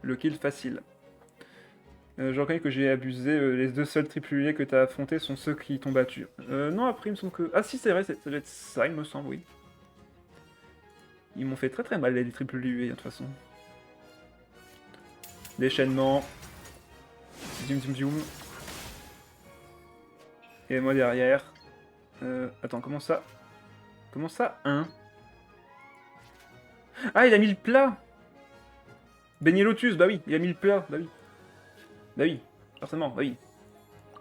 le kill facile. Je reconnais que j'ai abusé, les deux seuls triple que t'as affrontés sont ceux qui t'ont battu. Non, après, il me semble que... Ah si, c'est vrai, ça doit être ça, il me semble, oui. Ils m'ont fait très très mal, les triple de toute façon. Déchaînement. Zoom zoom zoom. Et moi derrière. Attends, comment ça? Comment ça? 1. Ah, il a mis le plat! Beignet Lotus, bah oui, il a mis le plat, bah oui. Bah oui, forcément, bah oui.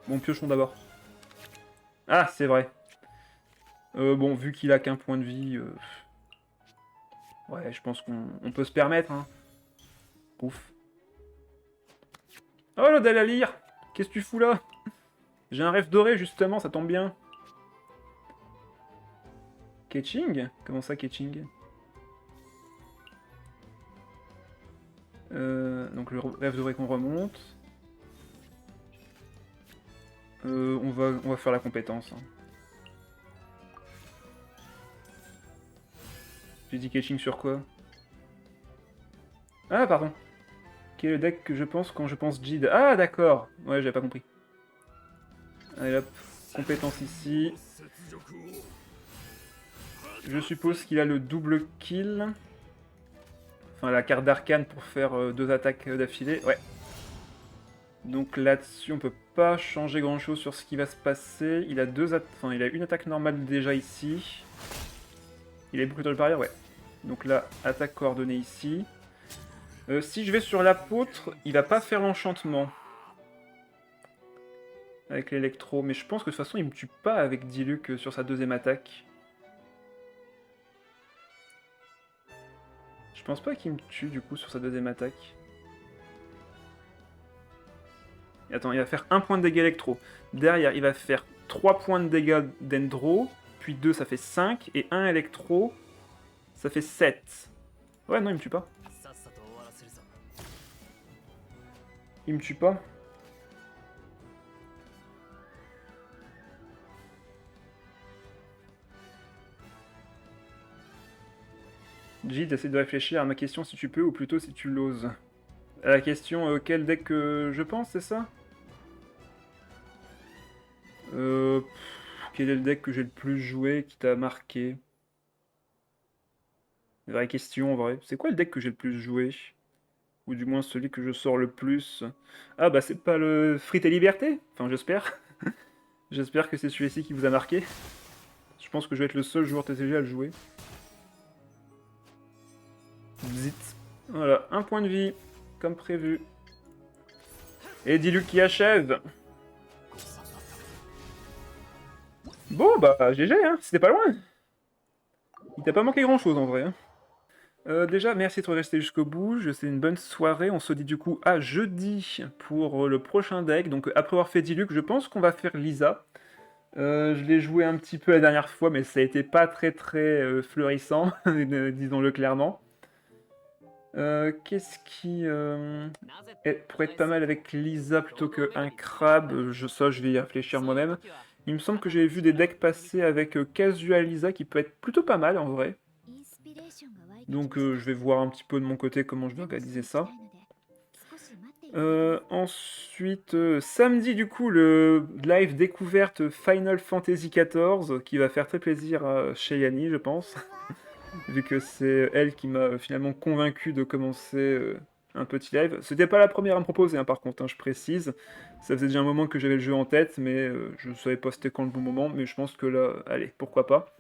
Bon, piochons d'abord. Ah, c'est vrai. Bon, vu qu'il a qu'un point de vie... Ouais, je pense qu'on peut se permettre, hein. Ouf. Oh, le Dalalir! Qu'est-ce que tu fous là? J'ai un rêve doré, justement, ça tombe bien. Ketching? Comment ça, Ketching? Donc le rêve doré qu'on remonte. On va faire la compétence. Hein. J'ai dit Ketching sur quoi? Ah, pardon. Quel est le deck que je pense quand je pense Jid? Ah, d'accord. Ouais, j'avais pas compris. Allez hop, compétence ici. Je suppose qu'il a le double kill. Enfin, la carte d'arcane pour faire 2 attaques d'affilée. Ouais. Donc là-dessus, on peut pas changer grand-chose sur ce qui va se passer. Il a il a une attaque normale déjà ici. Il a beaucoup de barrière, ouais. Donc là, attaque coordonnée ici. Si je vais sur l'apôtre, il va pas faire l'enchantement. Avec l'électro. Mais je pense que de toute façon, il me tue pas avec Diluc sur sa deuxième attaque. Je pense pas qu'il me tue du coup sur sa deuxième attaque. Et attends, il va faire 1 point de dégâts électro. Derrière, il va faire 3 points de dégâts d'endro. Puis 2, ça fait 5. Et 1 électro, ça fait 7. Ouais, non, il me tue pas. Il me tue pas. Jid, essaie de réfléchir à ma question si tu peux, ou plutôt si tu l'oses. À la question quel deck je pense, c'est ça? Quel est le deck que j'ai le plus joué qui t'a marqué? Vraie question en vrai. C'est quoi le deck que j'ai le plus joué? Ou du moins celui que je sors le plus? Ah bah c'est pas le Frites et Liberté? Enfin j'espère. J'espère que c'est celui-ci qui vous a marqué. Je pense que je vais être le seul joueur TCG à le jouer. Zit. Voilà, 1 point de vie, comme prévu. Et Diluc qui achève. Bon bah GG hein, c'était pas loin. Il t'a pas manqué grand chose en vrai. Hein. Déjà, merci de rester jusqu'au bout. C'est une bonne soirée. On se dit du coup à jeudi pour le prochain deck. Donc après avoir fait Diluc, je pense qu'on va faire Lisa. Je l'ai joué un petit peu la dernière fois, mais ça a été pas très fleurissant, disons-le clairement. Qu'est-ce qui pourrait être pas mal avec Lisa plutôt qu'un crabe? Ça, je vais y réfléchir moi-même. Il me semble que j'ai vu des decks passer avec Casual Lisa qui peut être plutôt pas mal en vrai. Donc je vais voir un petit peu de mon côté comment je vais organiser ça. Ensuite, samedi du coup, le live découverte Final Fantasy XIV qui va faire très plaisir à Cheyani, je pense. Vu que c'est elle qui m'a finalement convaincu de commencer un petit live. C'était pas la première à me proposer, hein, par contre, hein, je précise. Ça faisait déjà un moment que j'avais le jeu en tête, mais je savais pas c'était quand le bon moment. Mais je pense que là, allez, pourquoi pas.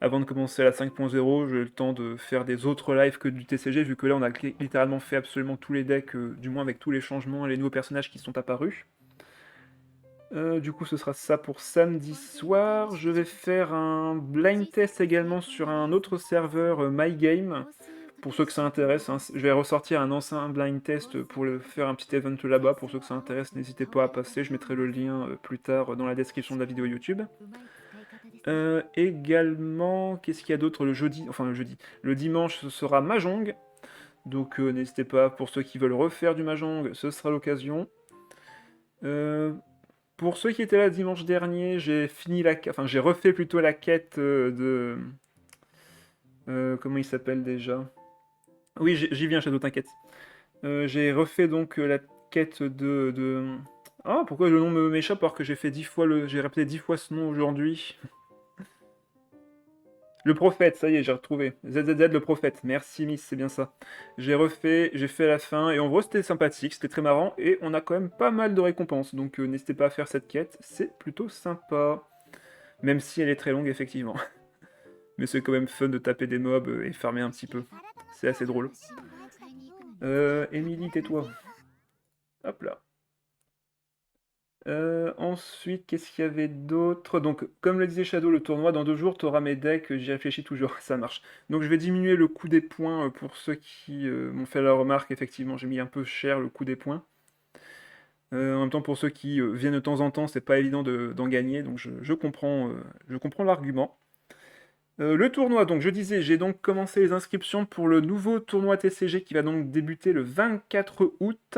Avant de commencer à la 5.0, j'ai eu le temps de faire des autres lives que du TCG, vu que là, on a littéralement fait absolument tous les decks, du moins avec tous les changements et les nouveaux personnages qui sont apparus. Du coup, ce sera ça pour samedi soir. Je vais faire un blind test également sur un autre serveur MyGame. Pour ceux que ça intéresse, hein. Je vais ressortir un ancien blind test pour faire un petit event là-bas. Pour ceux que ça intéresse, n'hésitez pas à passer. Je mettrai le lien plus tard dans la description de la vidéo YouTube. Également, qu'est-ce qu'il y a d'autre le jeudi? Enfin le jeudi. Le dimanche, ce sera Mahjong. Donc n'hésitez pas, pour ceux qui veulent refaire du Mahjong, ce sera l'occasion. Pour ceux qui étaient là dimanche dernier, j'ai refait plutôt la quête de... comment il s'appelle déjà? Oui, j'y viens, Shadow, t'inquiète. J'ai refait donc la quête de... Ah, pourquoi le nom m'échappe alors que j'ai fait 10 fois j'ai répété 10 fois ce nom aujourd'hui? Le prophète, ça y est, j'ai retrouvé. ZZZ le prophète, merci Miss, c'est bien ça. J'ai fait la fin, et en gros c'était sympathique, c'était très marrant, et on a quand même pas mal de récompenses, donc n'hésitez pas à faire cette quête, c'est plutôt sympa. Même si elle est très longue, effectivement. Mais c'est quand même fun de taper des mobs et farmer un petit peu. C'est assez drôle. Emily, tais-toi. Hop là. Ensuite, qu'est-ce qu'il y avait d'autre? Donc, comme le disait Shadow, le tournoi, dans 2 jours, tu auras mes decks, j'y réfléchis toujours, ça marche. Donc je vais diminuer le coût des points pour ceux qui m'ont fait la remarque, effectivement, j'ai mis un peu cher le coût des points. En même temps, pour ceux qui viennent de temps en temps, c'est pas évident d'en gagner, donc je comprends l'argument. Le tournoi, donc je disais, j'ai donc commencé les inscriptions pour le nouveau tournoi TCG qui va donc débuter le 24 août.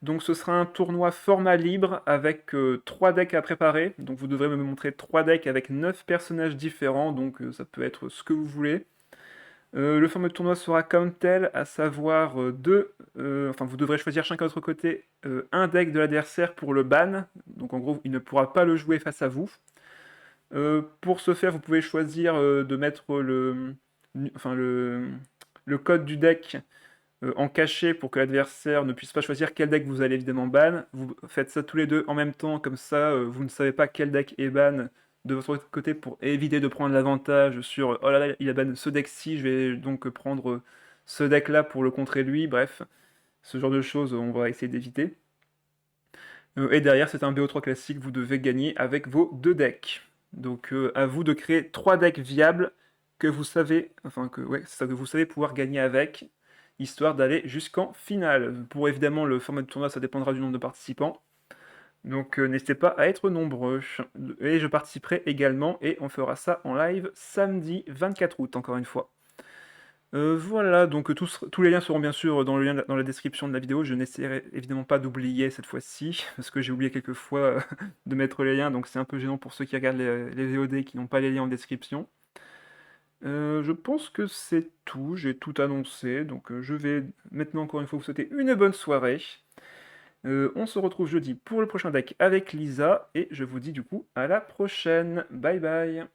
Donc ce sera un tournoi format libre avec 3 decks à préparer. Donc vous devrez me montrer 3 decks avec 9 personnages différents, donc ça peut être ce que vous voulez. Le format de tournoi sera comme tel, à savoir enfin vous devrez choisir chacun de votre côté un deck de l'adversaire pour le ban. Donc en gros, il ne pourra pas le jouer face à vous. Pour ce faire, vous pouvez choisir de mettre enfin, le code du deck en cachet pour que l'adversaire ne puisse pas choisir quel deck vous allez évidemment ban. Vous faites ça tous les deux en même temps, comme ça vous ne savez pas quel deck est ban de votre côté pour éviter de prendre l'avantage sur oh là là, il a ban ce deck-ci, je vais donc prendre ce deck-là pour le contrer lui. Bref, ce genre de choses, on va essayer d'éviter. Et derrière, c'est un BO3 classique, vous devez gagner avec vos 2 decks. Donc à vous de créer 3 decks viables que vous savez, enfin que, ouais, c'est ça, que vous savez pouvoir gagner avec, histoire d'aller jusqu'en finale. Pour évidemment le format de tournoi, ça dépendra du nombre de participants. Donc n'hésitez pas à être nombreux. Et je participerai également, et on fera ça en live samedi 24 août, encore une fois. Voilà, donc tous les liens seront bien sûr dans dans la description de la vidéo. Je n'essaierai évidemment pas d'oublier cette fois-ci, parce que j'ai oublié quelques fois de mettre les liens, donc c'est un peu gênant pour ceux qui regardent les VOD et qui n'ont pas les liens en description. Je pense que c'est tout, j'ai tout annoncé, donc je vais maintenant encore une fois vous souhaiter une bonne soirée. On se retrouve jeudi pour le prochain deck avec Lisa, et je vous dis du coup à la prochaine. Bye bye.